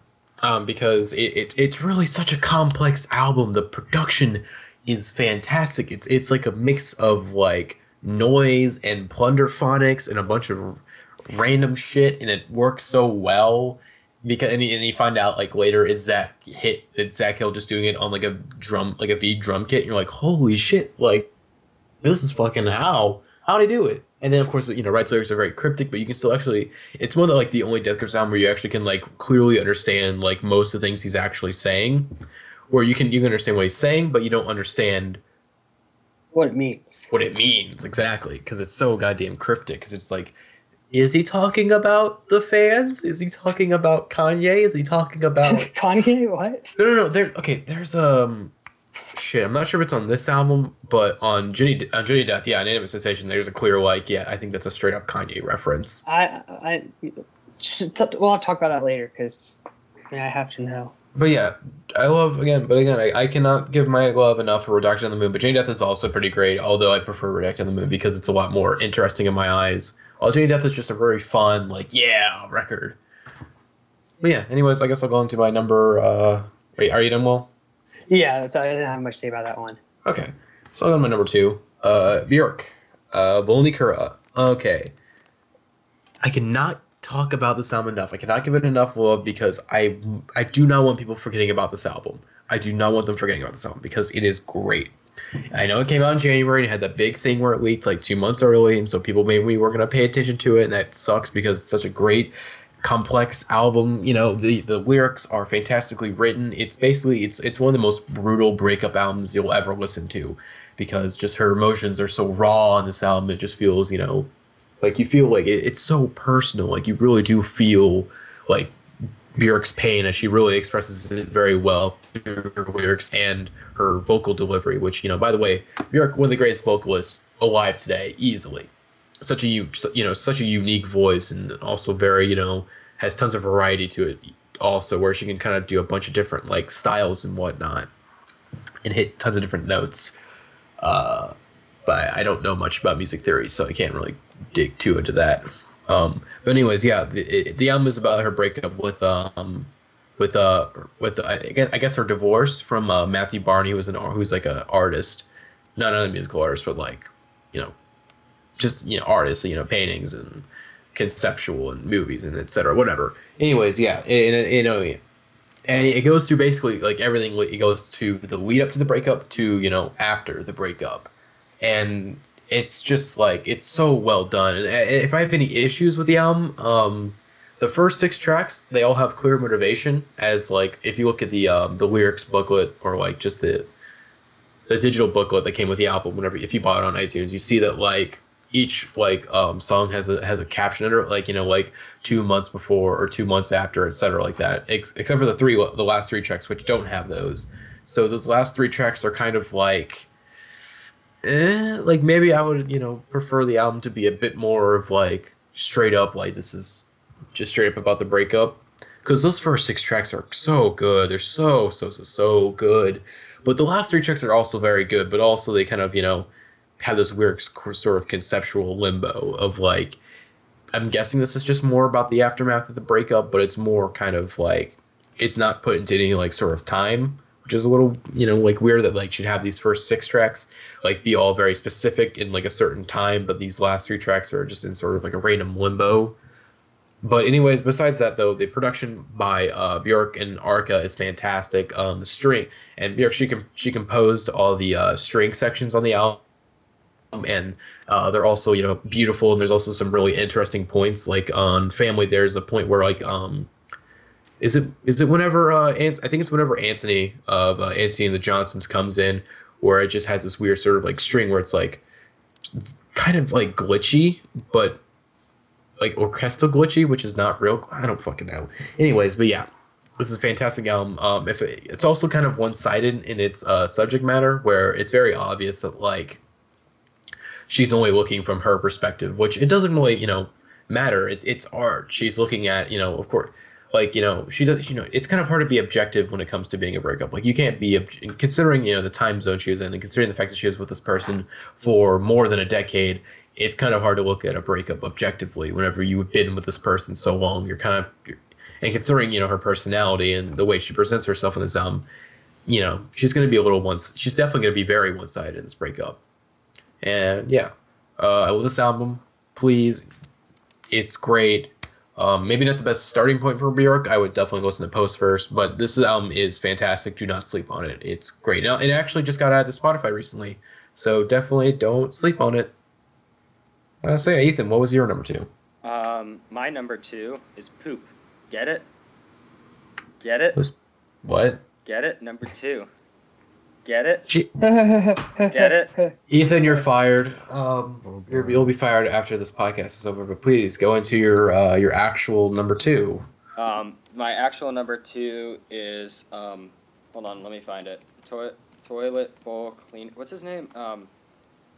because it's really such a complex album. The production is fantastic. It's like a mix of like noise and plunderphonics and a bunch of random shit, and it works so well. because and you find out like later it's Zach Hill just doing it on like a beat drum kit, and you're like, holy shit, like this is fucking how'd he do it? And then of course, Wright's lyrics are very cryptic, but you can still actually, it's one of like the only Death Grips album where you actually can like clearly understand like most of the things he's actually saying, where you can understand what he's saying, but you don't understand what it means. What it means exactly, because it's so goddamn cryptic. Because it's like, is he talking about the fans? Is he talking about Kanye? Is he talking about Kanye? What? No. There's shit. I'm not sure if it's on this album, but on Johnny Death, yeah, Inanimate Sensation. There's a clear like, yeah, I think that's a straight up Kanye reference. I'll talk about that later because I have to know. But yeah, I cannot give my love enough for Reduction on the Moon. But Johnny Death is also pretty great, although I prefer Reduction on the Moon because it's a lot more interesting in my eyes. While Johnny Death is just a very fun, like, yeah, record. But yeah, anyways, I guess I'll go into my number. Wait, are you done, Will? Yeah, so I didn't have much to say about that one. Okay, so I'll go to my number 2. Björk, Volny Kura. Okay. I cannot talk about this album enough. I cannot give it enough love because I do not want people forgetting about this album. I do not want them forgetting about this album because it is great. I know it came out in January and it had that big thing where it leaked like 2 months early, and so people maybe weren't going to pay attention to it, and that sucks because it's such a great, complex album. The lyrics are fantastically written. It's basically it's one of the most brutal breakup albums you'll ever listen to because just her emotions are so raw on this album. It just feels, like you feel like it's so personal. Like you really do feel like Björk's pain as she really expresses it very well through her lyrics and her vocal delivery, which, by the way, Björk, one of the greatest vocalists alive today, easily. Such a unique voice, and also very, has tons of variety to it also, where she can kind of do a bunch of different like styles and whatnot and hit tons of different notes. But I don't know much about music theory, so I can't really dig too into that. But anyways, yeah, the album is about her breakup with I guess her divorce from Matthew Barney, who's like an artist, not a musical artist, but like, just artist, paintings and conceptual and movies and etc. Whatever. Anyways, yeah, and it goes through basically like everything. It goes to the lead up to the breakup to after the breakup, and it's just like it's so well done. And if I have any issues with the album, the first 6 tracks, they all have clear motivation. As like if you look at the lyrics booklet or like just the digital booklet that came with the album, if you bought it on iTunes, you see that like each like song has a caption under it, like like 2 months before or 2 months after, etc. like that. Except for the last 3 tracks, which don't have those. So those last 3 tracks are kind of like. Like maybe I would, prefer the album to be a bit more of like straight up, like this is just straight up about the breakup. Because those first 6 tracks are so good. They're so good. But the last 3 tracks are also very good, but also they kind of, have this weird sort of conceptual limbo of like, I'm guessing this is just more about the aftermath of the breakup, but it's more kind of like, it's not put into any like sort of time, which is a little, like weird that like should have these first 6 tracks like be all very specific in like a certain time, but these last 3 tracks are just in sort of like a random limbo. But anyways, besides that though, the production by Björk and Arca is fantastic. The string and Björk, she composed all the string sections on the album, and they're also beautiful. And there's also some really interesting points, like on Family. There's a point where like is it whenever I think it's whenever Anthony of Anthony and the Johnsons comes in, where it just has this weird sort of like string where it's like kind of like glitchy, but like orchestral glitchy, which is not real. I don't fucking know. Anyways, but yeah, this is a fantastic album. It's also kind of one-sided in its subject matter, where it's very obvious that like she's only looking from her perspective, which it doesn't really matter. It's art. She's looking at of course. Like, she does, it's kind of hard to be objective when it comes to being a breakup. Like, you can't be, considering, the time zone she was in and considering the fact that she was with this person for more than a decade, it's kind of hard to look at a breakup objectively whenever you've been with this person so long. You're kind of, and considering, her personality and the way she presents herself in this album, she's going to be she's definitely going to be very one-sided in this breakup. And, yeah, I love this album. Please, it's great. Maybe not the best starting point for Björk. I would definitely listen to Post first, but this album is fantastic. Do not sleep on it. It's great. Now, it actually just got added to Spotify recently, so definitely don't sleep on it. So yeah, Ethan, what was your number 2? My number 2 is Poop. Get it? Get it? What? Get it? Number 2. Get it? Get it? Ethan, you're fired. You'll be fired after this podcast is over. But please go into your actual number 2. My actual number 2 is hold on, let me find it. Toilet bowl clean. What's his name?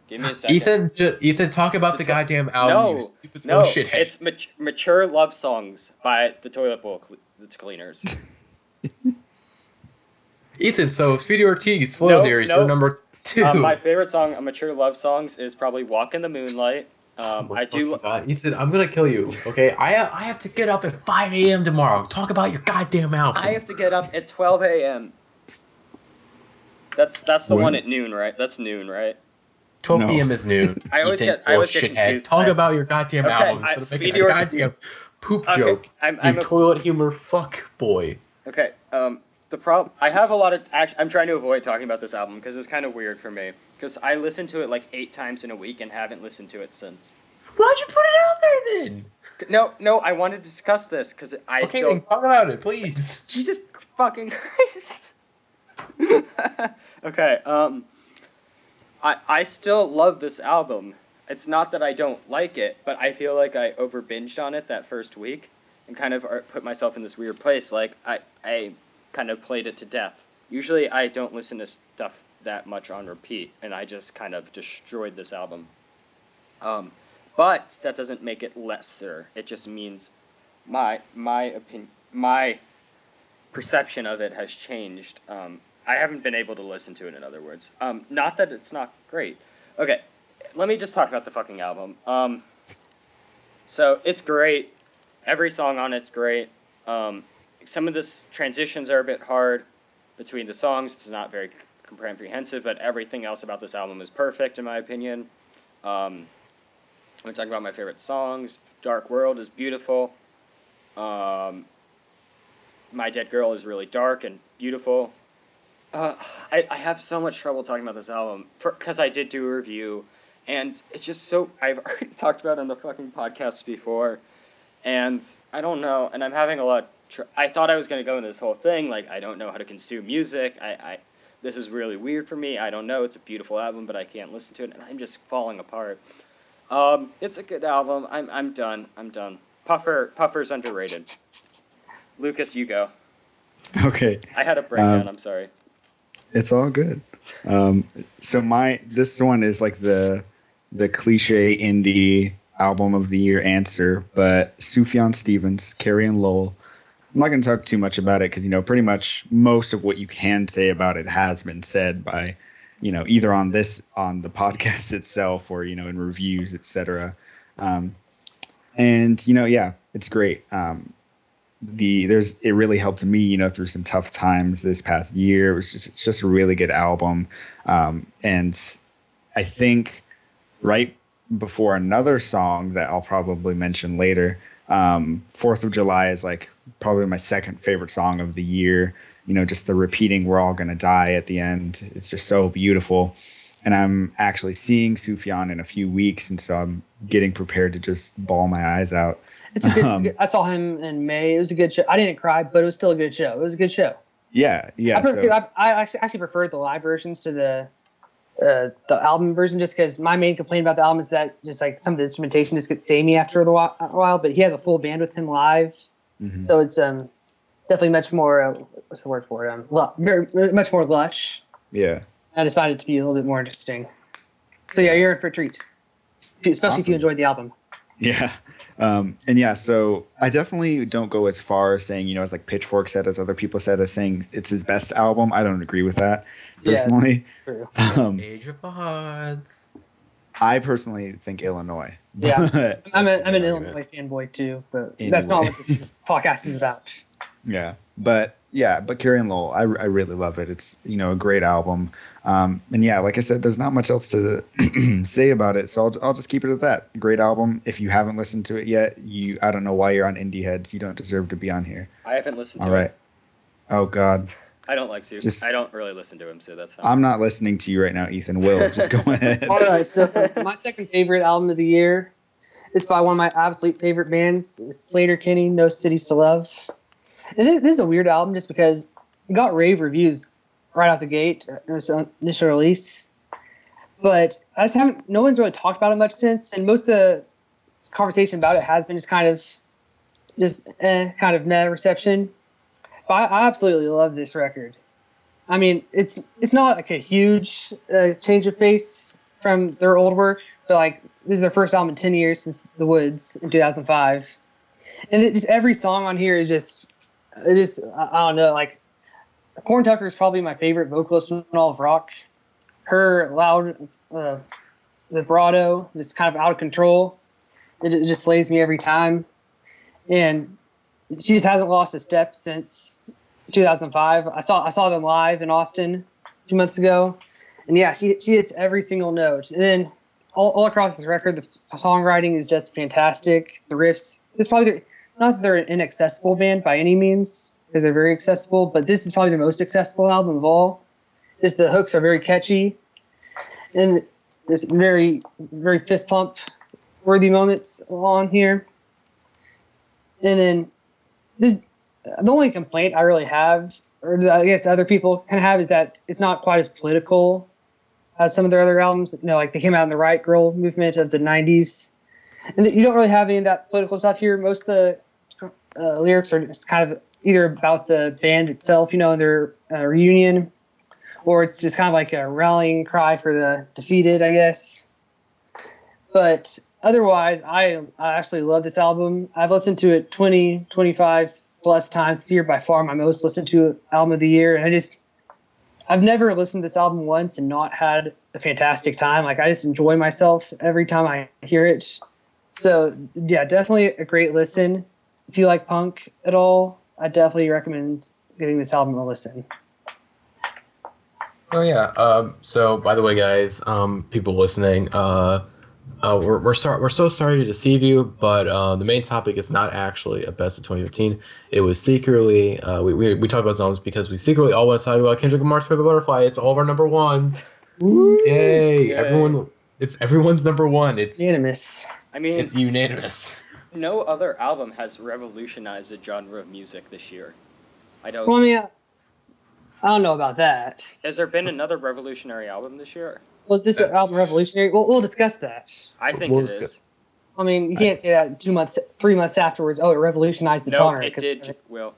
Give me a second. Ethan, talk about the goddamn album. No, you stupid no, little shithead. it's mature love songs by the Toilet Bowl Cleaners. Ethan, so Speedy Ortiz, Spoiled Dairies, your number 2. My favorite song of mature love songs is probably "Walk in the Moonlight." God. Ethan, I'm gonna kill you. Okay, I have to get up at 5 a.m. tomorrow. Talk about your goddamn album. I have to get up at 12 a.m. That's the one at noon, right? That's noon, right? 12 p.m. is noon. I always get confused. Talk about your goddamn album instead of making a goddamn poop joke. I'm a toilet humor fuck boy. Okay. The problem I have a lot of. I'm trying to avoid talking about this album because it's kind of weird for me. Because I listened to it like 8 times in a week and haven't listened to it since. Why'd you put it out there then? No, I wanted to discuss this because then talk about it, please. Jesus fucking Christ. Okay. I still love this album. It's not that I don't like it, but I feel like I over binged on it that first week and kind of put myself in this weird place. Like I kind of played it to death. Usually I don't listen to stuff that much on repeat, and I just kind of destroyed this album. But that doesn't make it lesser. It just means my opinion, my perception of it has changed. I haven't been able to listen to it, in other words. Not that it's not great. Okay, let me just talk about the fucking album. So it's great. Every song on it's great. Some of the transitions are a bit hard between the songs. It's not very comprehensive, but everything else about this album is perfect, in my opinion. I'm talking about my favorite songs. Dark World is beautiful. My Dead Girl is really dark and beautiful. I have so much trouble talking about this album because I did do a review, and it's just so I've already talked about it on the fucking podcast before, and I don't know, and I'm having a lot. I thought I was gonna go into this whole thing like I don't know how to consume music. This is really weird for me. I don't know. It's a beautiful album, but I can't listen to it, and I'm just falling apart. It's a good album. I'm done. Puffer's underrated. Lucas, you go. Okay. I had a breakdown. I'm sorry. It's all good. So this one is like the cliche indie album of the year answer, but Sufjan Stevens, Carrie and Lowell. I'm not going to talk too much about it because, pretty much most of what you can say about it has been said by, either on the podcast itself or, in reviews, etc. It's great. It really helped me, through some tough times this past year. It's just a really good album. And I think right before another song that I'll probably mention later, 4th of July is like probably my second favorite song of the year. Just the repeating "We're all gonna die" at the end is just so beautiful. And I'm actually seeing Sufjan in a few weeks, and so I'm getting prepared to just bawl my eyes out. It's a good. I saw him in May. It was a good show. I didn't cry, but it was still a good show. It was a good show. Yeah. I actually prefer the live versions to the album version, just because my main complaint about the album is that just like some of the instrumentation just gets samey after a while. But he has a full band with him live, so it's definitely much more. What's the word for it? Very much more lush. Yeah. I just find it to be a little bit more interesting. So yeah, you're in for a treat, especially if you enjoyed the album. Yeah. So I definitely don't go as far as saying, as like Pitchfork said, as other people said, as saying it's his best album. I don't agree with that personally. Yeah, true. Age of odds. I personally think Illinois. Yeah, I'm an Illinois fanboy too, but that's not what this podcast is about. Yeah, but Yeah, but Carrie and Lowell, I really love it. It's, you know, a great album. And yeah, like I said, there's not much else to say about it, so I'll just keep it at that. Great album. If you haven't listened to it yet, I don't know why you're on Indieheads. You don't deserve to be on here. I haven't listened to All right. it. Oh God. I don't like to. I don't really listen to him, so that's fine. I'm not listening to you right now, Ethan. Will, just go ahead. All right, so my second favorite album of the year is by one of my absolute favorite bands. It's Sleater-Kinney, No Cities to Love. And this is a weird album just because it got rave reviews right out the gate. It was initial release. But no one's really talked about it much since, and most of the conversation about it has been just kind of meh reception. But I absolutely love this record. I mean, it's not like a huge change of pace from their old work, but like this is their first album in 10 years since The Woods in 2005, and just every song on here is I don't know, like Corn Tucker is probably my favorite vocalist in all of rock. Her loud vibrato, just kind of out of control. It just slays me every time, and she just hasn't lost a step since 2005. I saw them live in Austin 2 months ago, and yeah, she hits every single note. And then all across this record, the songwriting is just fantastic. The riffs, it's probably not that they're an inaccessible band by any means, because they're very accessible, but this is probably the most accessible album of all. Just the hooks are very catchy, and there's very, very fist pump worthy moments on here. And then the only complaint I really have, or I guess other people kind of have, is that it's not quite as political as some of their other albums. You know, like they came out in the Right Girl movement of the 90s. And you don't really have any of that political stuff here. Most of the lyrics are just kind of either about the band itself, you know, and their reunion, or it's just kind of like a rallying cry for the defeated, I guess. But otherwise, I actually love this album. I've listened to it 20, 25 plus times this year, by far my most listened to album of the year. And I've never listened to this album once and not had a fantastic time. Like, I just enjoy myself every time I hear it. So yeah, definitely a great listen. If you like punk at all, I definitely recommend giving this album a listen. Oh yeah. So by the way, guys, people listening, we're so sorry to deceive you, but the main topic is not actually a best of 2015. It was secretly we talked about songs because we secretly all want to talk about Kendrick Lamar's Pimp a Butterfly. It's all of our number ones. Yay! It's everyone's number one. It's unanimous. I mean, it's unanimous. No other album has revolutionized the genre of music this year. I don't know about that. Has there been another revolutionary album this year? Well, this album revolutionary. We'll discuss that. I think it is. I mean, you can't say that 3 months afterwards. Oh, it revolutionized the genre. No, it did. Will.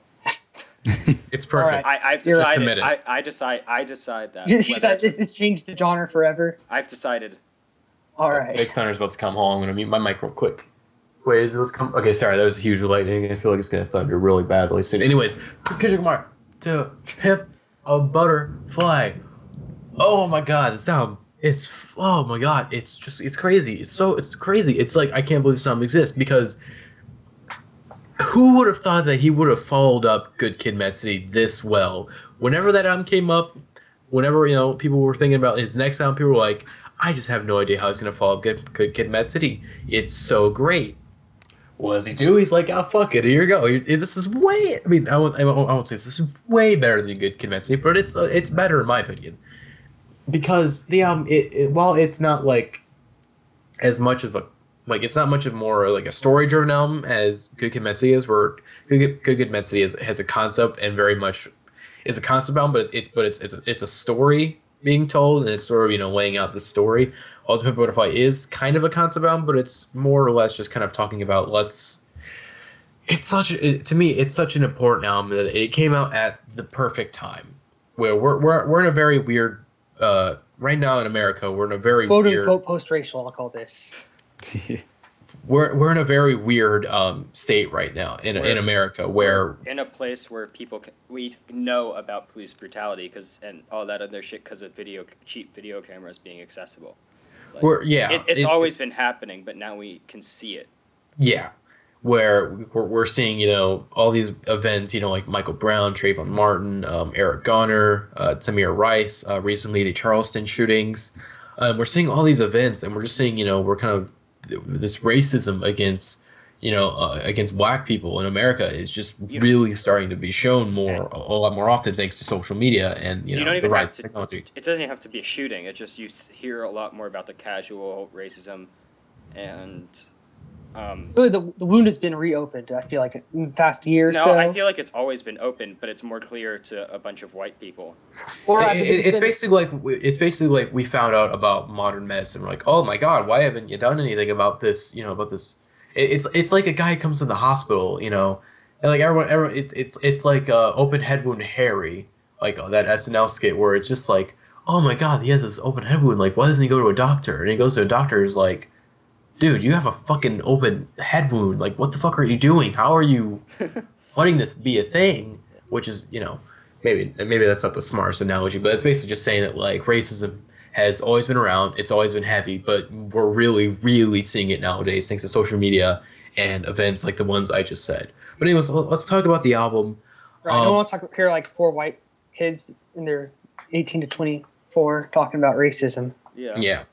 It's perfect. Right. I've decided. I decide that. It's changed the genre forever. I've decided. All right. Big Thunder's about to come home. I'm gonna mute my mic real quick. Wait, is it what's come? Okay, sorry, that was a huge lightning. I feel like it's gonna thunder really badly soon. Anyways, Kendrick Lamar to Pimp a Butterfly. Oh my God, the sound. Oh my God, it's crazy. It's crazy. It's like, I can't believe this album exists, because who would have thought that he would have followed up Good Kid, Mad City this well? Whenever that album came up, whenever, you know, people were thinking about his next album, people were like, I just have no idea how he's gonna follow up Good Kid, Mad City. It's so great. What does he do? He's like, oh, fuck it, here you go. This is way, I mean, I won't say this is way better than Good Kid, Mad City, but it's better in my opinion. Because the album, while it's not like as much of it's not much of more like a story-driven album as Good Kid, Mad City is, where Good Kid, Mad City has a concept and very much is a concept album, but it's a story being told, and it's sort of, you know, laying out the story. Ultimate Butterfly is kind of a concept album, but it's more or less just kind of talking about to me it's such an important album that it came out at the perfect time, where we're in a very weird right now in America, we're in a very weird, quote post-racial, I'll call this. we're in a very weird state right now in America, where in a place where we know about police brutality and all that other shit because of cheap video cameras being accessible. Like, it's always been happening, but now we can see it. Yeah, where we're seeing, all these events, like Michael Brown, Trayvon Martin, Eric Garner, Tamir Rice, recently the Charleston shootings. We're seeing all these events, and we're just seeing, we're kind of this racism against, against black people in America is just really starting to be shown a lot more often thanks to social media and, the rise of technology. It doesn't even have to be a shooting. It just, you hear a lot more about the casual racism and... really, the wound has been reopened, I feel like, in the past year or so. No, I feel like it's always been open, but it's more clear to a bunch of white people. Or it's basically like we found out about modern medicine. We're like, oh my god, why haven't you done anything about this? About this. It's like a guy comes to the hospital, and like everyone it's like open head wound Harry, like that SNL skit where it's just like, oh my god, he has this open head wound. Like, why doesn't he go to a doctor? And he goes to a doctor, who's like, dude, you have a fucking open head wound. Like, what the fuck are you doing? How are you letting this be a thing? Which is, maybe that's not the smartest analogy, but it's basically just saying that, like, racism has always been around. It's always been heavy, but we're really, really seeing it nowadays thanks to social media and events like the ones I just said. But anyways, let's talk about the album. Right, I don't want to hear, like, poor white kids in their 18 to 24 talking about racism. Yeah. Yeah.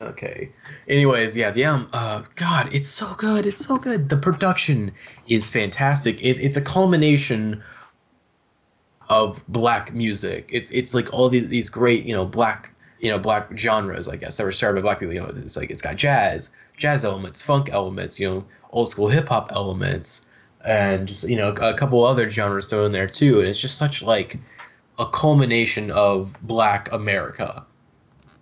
Okay. Anyways, the album, God, it's so good. It's so good. The production is fantastic. It's a culmination of black music. It's like all these great, black genres, I guess, that were started by black people. It's like it's got jazz elements, funk elements, old school hip hop elements, and just a couple other genres thrown in there too. And it's just such like a culmination of Black America,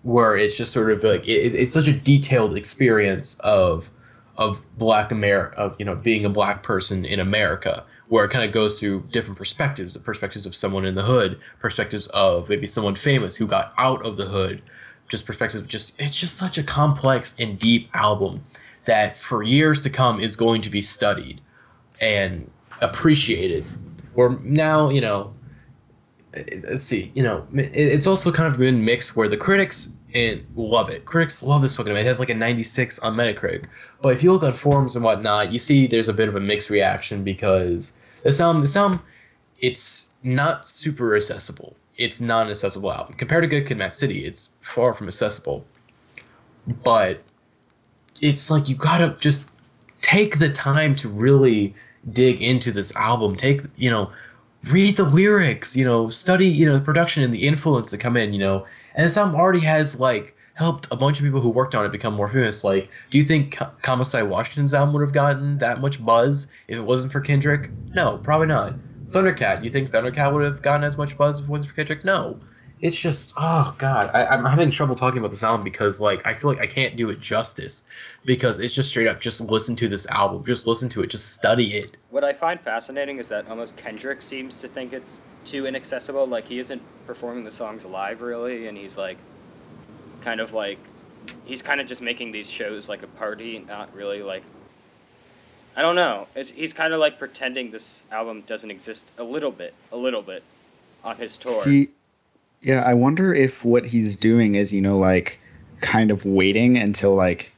where it's just sort of like it's such a detailed experience of Black America, of being a black person in America, where it kind of goes through different perspectives, the perspectives of someone in the hood, perspectives of maybe someone famous who got out of the hood, it's just such a complex and deep album that for years to come is going to be studied and appreciated. Or now, let's see, it's also kind of been mixed where the critics love it. Critics love this fucking album. It has like a 96 on Metacritic. But if you look on forums and whatnot, you see there's a bit of a mixed reaction because this album, it's not super accessible. It's not an accessible album. Compared to Good Kid, Mad City, it's far from accessible. But it's like you gotta just take the time to really dig into this album. Read the lyrics, study, the production and the influence that come in, and this album already has, like, helped a bunch of people who worked on it become more famous. Like, do you think Kamasi Washington's album would have gotten that much buzz if it wasn't for Kendrick? No, probably not. Thundercat, do you think Thundercat would have gotten as much buzz if it wasn't for Kendrick? No. It's just, oh, God. I'm having trouble talking about this album because, like, I feel like I can't do it justice because it's just straight up, just listen to this album. Just listen to it. Just study it. What I find fascinating is that almost Kendrick seems to think it's too inaccessible. Like, he isn't performing the songs live, really, and he's, like, he's kind of just making these shows like a party, not really, like, I don't know. He's kind of, like, pretending this album doesn't exist a little bit on his tour. See, yeah, I wonder if what he's doing is, like, kind of waiting until, like,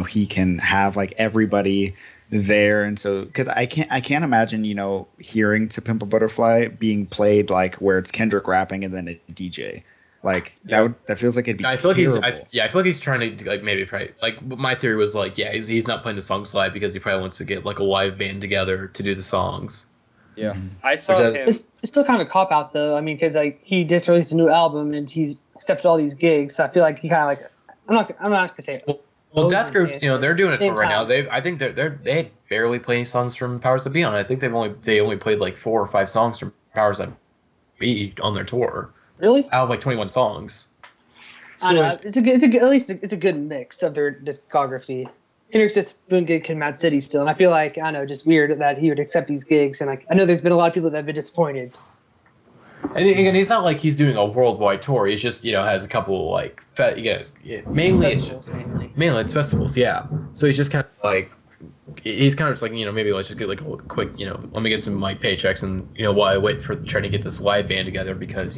he can have, like, everybody there. And so, because I can't imagine, hearing To Pimp a Butterfly being played, like, where it's Kendrick rapping and then a DJ. Like, that feels like it'd be terrible. I feel like he's trying to, like, maybe probably, like, my theory was, like, he's not playing the songs live because he probably wants to get, like, a live band together to do the songs. Yeah, I saw him. It's still kind of a cop out though. I mean, because like he just released a new album and he's accepted all these gigs. So I feel like he kind of like I'm not gonna say. Well, Death Groups, they're doing it for right now. I think they barely play any songs from Powers That Be on it. I think they only played like 4 or 5 songs from Powers That Be on their tour. Really? Out of like 21 songs. So I know. It's a good mix of their discography. Kendrick's just doing Good Kid, Mad City still, and I feel like, I don't know, just weird that he would accept these gigs, and like I know there's been a lot of people that have been disappointed. And again, he's not like he's doing a worldwide tour. He's just, has a couple like mainly it's festivals, yeah. So he's just kind of like he's kind of just like, maybe let's just get like a quick, let me get some of my paychecks and while I wait for trying to get this live band together because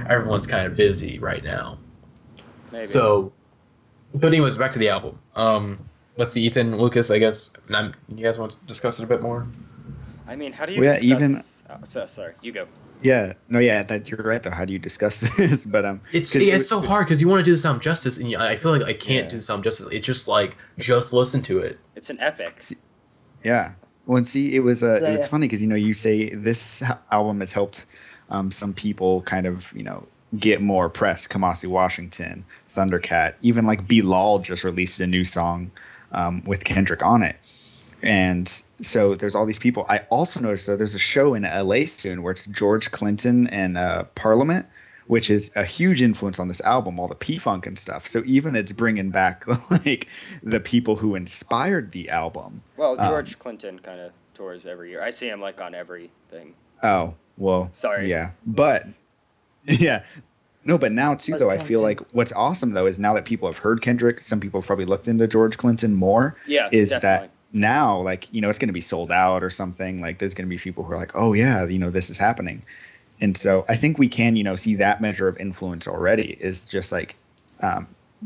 everyone's kind of busy right now. Maybe. So, but anyways, back to the album. let's see, Ethan, Lucas, I guess. You guys want to discuss it a bit more? I mean, how do you Well, yeah, discuss... sorry, you go. Yeah, no, yeah, that you're right though. How do you discuss this? But it's so hard because you want to do the sound justice, and I feel like I can't Yeah. do the sound justice. It's just like just listen to it. It's an epic. Yeah. Well, and see, it was Yeah. funny because you say this album has helped some people kind of get more press. Kamasi Washington, Thundercat, even like Bilal just released a new song with Kendrick on it, and so there's all these people. I also noticed though there's a show in LA soon where it's George Clinton and Parliament, which is a huge influence on this album, all the P-Funk and stuff. So even it's bringing back like the people who inspired the album. Well, George Clinton kind of tours every year. I see him like on everything. Oh, well, Sorry. Yeah, but yeah. No, but now too, though, I feel like what's awesome, though, is now that people have heard Kendrick, some people have probably looked into George Clinton more. Yeah, is definitely. that now, like, it's going to be sold out or something. Like, there's going to be people who are like, oh, yeah, this is happening. And so I think we can, see that measure of influence already is just like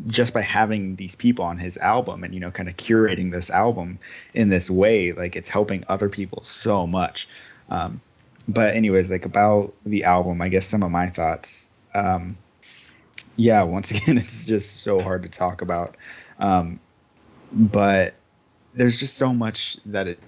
just by having these people on his album and, kind of curating this album in this way, like it's helping other people so much. But anyways, like about the album, I guess some of my thoughts. Yeah, once again, it's just so hard to talk about. But there's just so much that it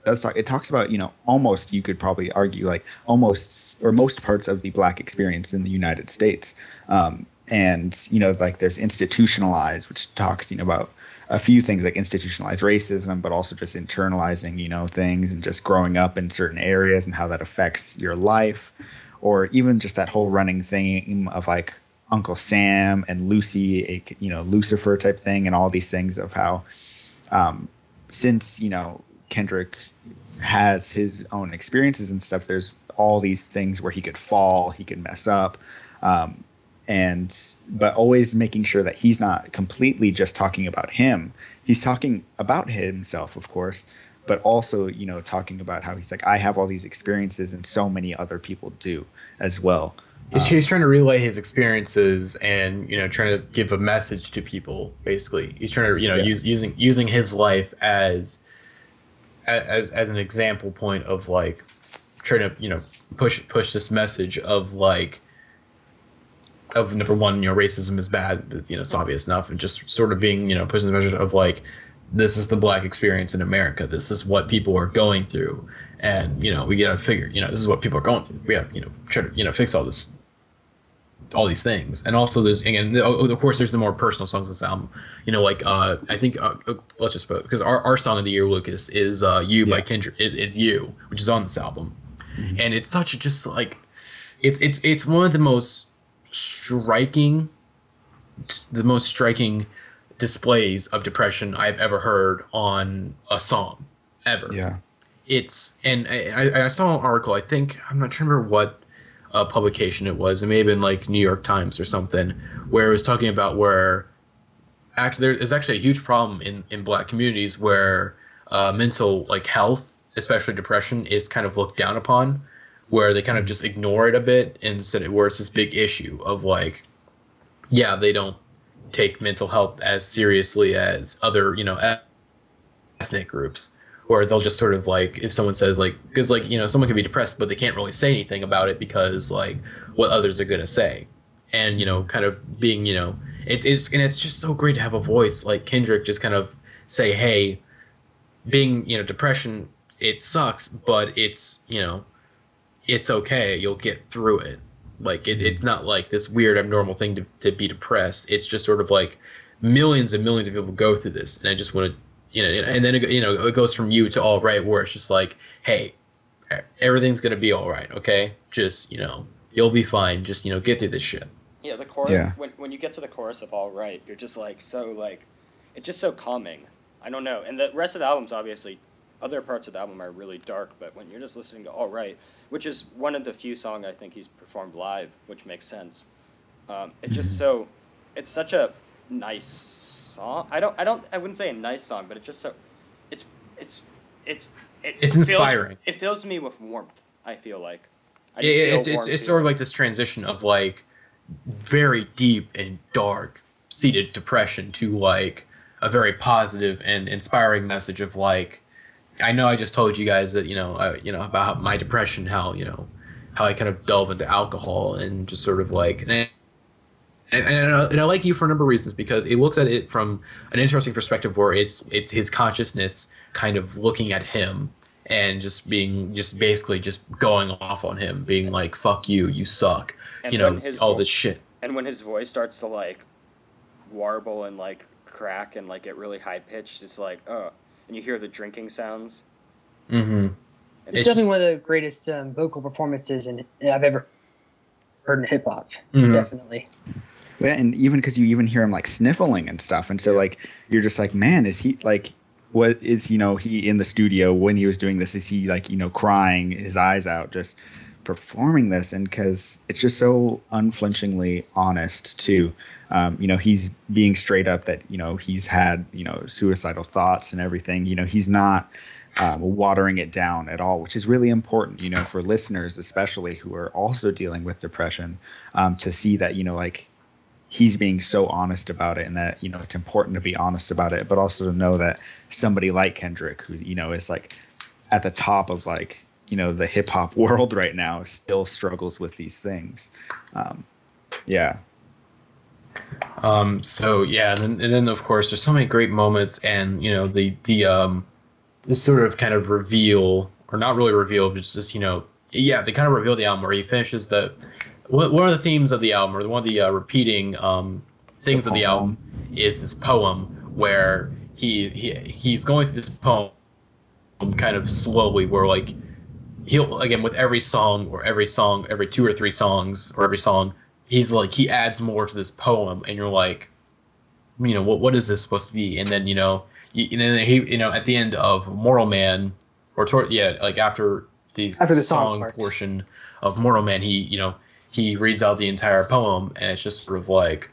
does talk. It talks about, almost, you could probably argue, like almost or most parts of the Black experience in the United States. And, like there's institutionalized, which talks, about a few things like institutionalized racism, but also just internalizing, things and just growing up in certain areas and how that affects your life. Or even just that whole running theme of like Uncle Sam and Lucy, Lucifer type thing, and all these things of how since, Kendrick has his own experiences and stuff, there's all these things where he could fall, he could mess up. But always making sure that he's not completely just talking about him. He's talking about himself, of course, but also, talking about how he's like, I have all these experiences and so many other people do as well. He's trying to relay his experiences and, trying to give a message to people, basically. He's trying to, using his life as an example point of like trying to, push this message of like, of number one, racism is bad, but, it's obvious enough, and just sort of being, pushing the message of like, this is the Black experience in America. This is what people are going through, and we gotta figure, this is what people are going through. We have, try to, fix all these things. And also there's, again, of course, there's the more personal songs in this album. I think let's just put, because our song of the year, Lucas, is "You" by Kendrick. Is "You," which is on this album, and it's such a just like, it's one of the most striking displays of depression I've ever heard on a song ever. Yeah. And I saw an article, I'm not sure what publication it was. It may have been like New York Times or something, where it was talking about where actually there's actually a huge problem in Black communities where mental like health, especially depression, is kind of looked down upon, where they kind of just ignore it a bit instead of where it's this big issue of like, yeah, they don't take mental health as seriously as other, ethnic groups, or they'll just sort of like, if someone says like, because like, someone can be depressed, but they can't really say anything about it because like what others are going to say. And, kind of being, it's just so great to have a voice like Kendrick just kind of say, hey, being, depression, it sucks, but it's, it's okay. You'll get through it. Like it's not like this weird abnormal thing to be depressed. It's just sort of like millions and millions of people go through this, and I just want to, and then it goes from you to all right, where it's just like, hey, everything's gonna be all right, okay? Just you'll be fine. Just get through this shit. Yeah, the chorus. Yeah. When you get to the chorus of "All Right," you're just like it's just so calming. I don't know, and the rest of the album's obviously. Other parts of the album are really dark, but when you're just listening to "All Right," which is one of the few songs I think he's performed live, which makes sense. It's just so, it's such a nice song. I wouldn't say a nice song, but it's just so, it's inspiring. It fills me with warmth. I feel like. It's sort of like this transition of like very deep and dark seated depression to like a very positive and inspiring message of like, I know I just told you guys that about my depression, how I kind of delve into alcohol and just sort of like, and I like you for a number of reasons, because it looks at it from an interesting perspective where it's his consciousness kind of looking at him and just basically going off on him, being like, fuck you, you suck, and all this shit. And when his voice starts to like warble and like crack and like get really high pitched, it's like, oh, and you hear the drinking sounds. Mm-hmm. It's definitely one of the greatest vocal performances I've ever heard in hip hop. Mm-hmm. Definitely. Yeah, and even because you even hear him like sniffling and stuff, and so like you're just like, man, is he like, what is he in the studio when he was doing this? Is he like crying his eyes out just performing this? And because it's just so unflinchingly honest too. He's being straight up that he's had suicidal thoughts and everything. He's not watering it down at all, which is really important, for listeners especially who are also dealing with depression, to see that like he's being so honest about it, and that it's important to be honest about it, but also to know that somebody like Kendrick, who is like at the top of like the hip hop world right now, still struggles with these things. Yeah. So yeah, and then of course there's so many great moments, and the sort of kind of reveal, or not really reveal, but just they kind of reveal the album where he finishes one of the themes of the album, or one of the repeating things of the album, is this poem where he's going through this poem kind of slowly, where like he'll, again, with every song, every 2 or 3 songs, or every song, he's like, he adds more to this poem, and you're like, what is this supposed to be? And then he at the end of Mortal Man, like after the song portion of Mortal Man, he reads out the entire poem, and it's just sort of like,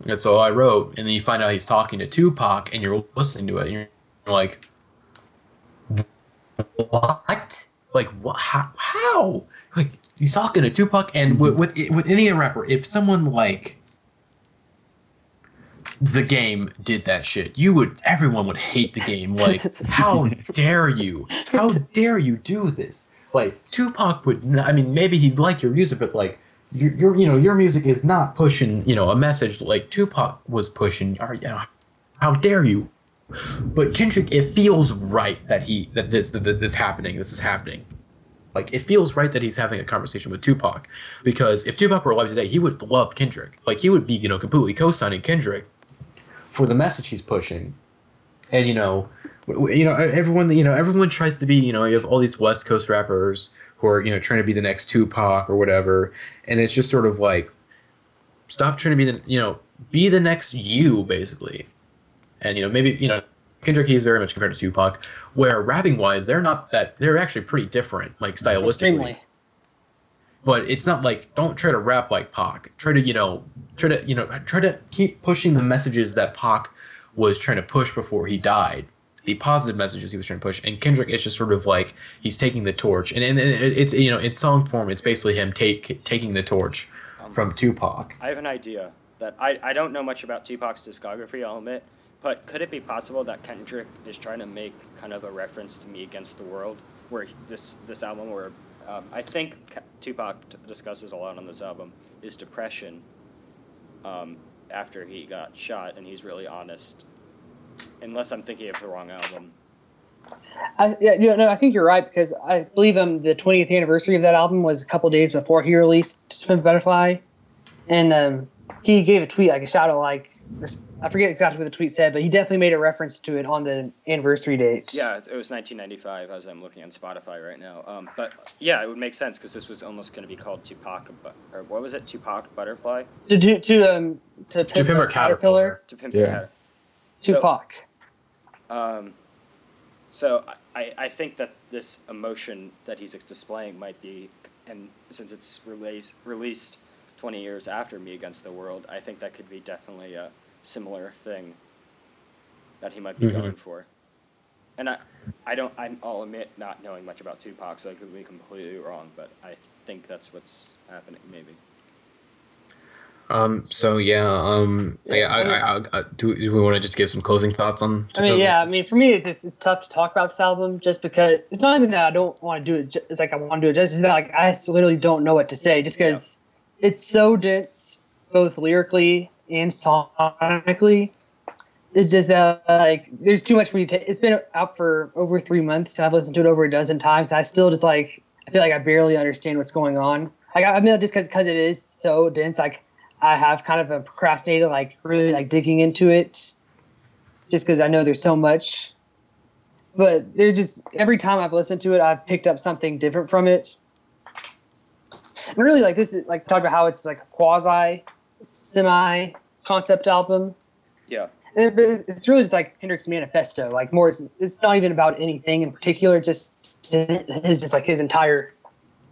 that's all I wrote. And then you find out he's talking to Tupac, and you're listening to it, and you're like, what? Like, what? How? Like, he's talking to Tupac, and with any rapper, if someone like The Game did that shit, everyone would hate The Game. Like, how dare you? How dare you do this? Like, Tupac would, maybe he'd like your music, but like, your music is not pushing, a message like Tupac was pushing. How dare you? But Kendrick, it feels right that this is happening. Like, it feels right that he's having a conversation with Tupac, because if Tupac were alive today, he would love Kendrick. Like, he would be, completely co-signing Kendrick for the message he's pushing. And everyone tries to be, you have all these West Coast rappers who are, trying to be the next Tupac or whatever, and it's just sort of like, stop trying to be be the next you, basically. And maybe Kendrick, he's very much compared to Tupac, where rapping wise they're actually pretty different, like stylistically. Extremely. But it's not like, don't try to rap like Pac. Try to keep pushing the messages that Pac was trying to push before he died. The positive messages he was trying to push. And Kendrick is just sort of like, he's taking the torch, and it's in song form, it's basically him taking the torch from Tupac. I have an idea that I don't know much about Tupac's discography, I'll admit, but could it be possible that Kendrick is trying to make kind of a reference to Me Against the World, where this album, where I think Tupac discusses a lot on this album, is depression after he got shot, and he's really honest. Unless I'm thinking of the wrong album. I think you're right, because I believe the 20th anniversary of that album was a couple days before he released Swim Butterfly, and he gave a tweet, like a shout out, like, I forget exactly what the tweet said, but he definitely made a reference to it on the anniversary date. Yeah, it was 1995, as I'm looking on Spotify right now. But yeah, it would make sense, because this was almost going to be called Tupac, or what was it, Tupac Butterfly? To Pimp a Caterpillar. To Pimp a Caterpillar. Tupac. So I think that this emotion that he's displaying might be, and since it's released 20 years after Me Against the World, I think that could be definitely a similar thing that he might be going for. And I'll admit not knowing much about Tupac, so I could be completely wrong, but I think that's what's happening, maybe. So do we want to just give some closing thoughts on? I mean, for me, it's tough to talk about this album just because it's not even that I don't want to do it. It's like I want to do it just that like I literally don't know what to say just because it's so dense, both lyrically and sonically. It's just that like there's too much for me to. It's been out for over 3 months, and I've listened to it over a dozen times. And I still just like I feel like I barely understand what's going on. Like I mean, just because it is so dense, like. I have kind of procrastinated, like really like digging into it, just because I know there's so much. But they're just every time I've listened to it, I've picked up something different from it. And really, like this is like talk about how it's like a quasi, semi concept album. Yeah. And it's really just like Kendrick's manifesto. Like more, it's not even about anything in particular. Just his entire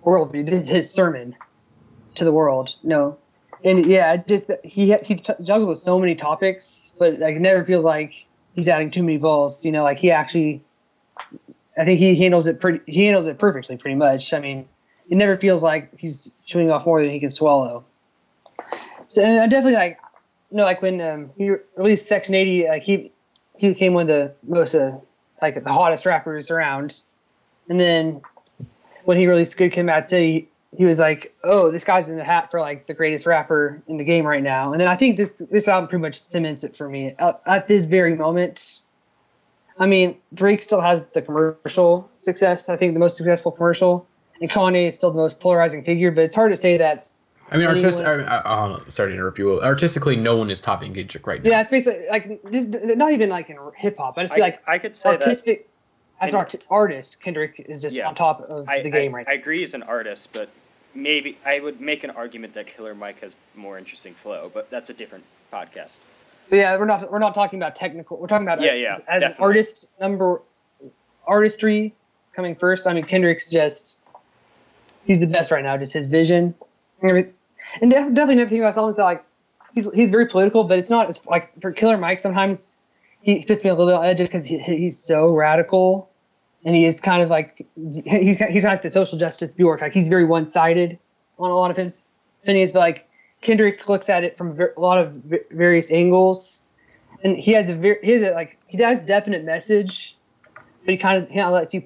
worldview. This is his sermon to the world. No. And yeah, just he juggles with so many topics, but like it never feels like he's adding too many balls. You know, like he actually, I think he handles it perfectly, pretty much. I mean, it never feels like he's chewing off more than he can swallow. So and I definitely like when he released Section 80, like he became one of the most like the hottest rappers around, and then when he released Good Kid, Mad City. He was like, "Oh, this guy's in the hat for like the greatest rapper in the game right now." And then I think this album pretty much cements it for me at this very moment. I mean, Drake still has the commercial success. I think the most successful commercial, and Kanye is still the most polarizing figure. But it's hard to say that. I mean, sorry to interrupt you. Artistically, no one is topping Kendrick right now. Yeah, it's basically like just not even like in hip hop. I just feel like I could say artistic. As an artist, Kendrick is just on top of the game right now. I agree he's an artist, but maybe I would make an argument that Killer Mike has more interesting flow, but that's a different podcast. But yeah, we're not talking about technical. We're talking about as an artist artistry coming first. I mean, Kendrick's he's the best right now. Just his vision and everything. And definitely another thing about this album is that like he's very political, but it's not as like for Killer Mike. Sometimes he puts me a little bit on edge just because he's so radical. And he is kind of like he's like the social justice Björk. Like he's very one-sided on a lot of his opinions, but like Kendrick looks at it from a lot of various angles, and he has definite message, but he kind of lets you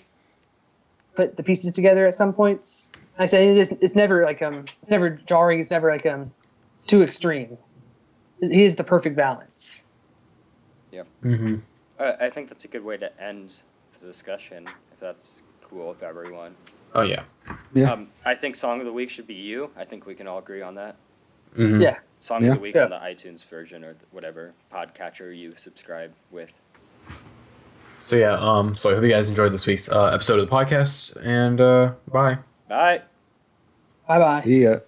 put the pieces together at some points. Like I say it's never like it's never jarring. It's never like too extreme. He is the perfect balance. Yeah. Mm-hmm. I think that's a good way to end the discussion, if that's cool with everyone. Oh yeah. I think Song of the Week should be you. I think we can all agree on that. Mm-hmm. Yeah. Song of the Week on the iTunes version or whatever podcatcher you subscribe with. So yeah, so I hope you guys enjoyed this week's episode of the podcast, and bye. Bye. Bye-bye. See ya.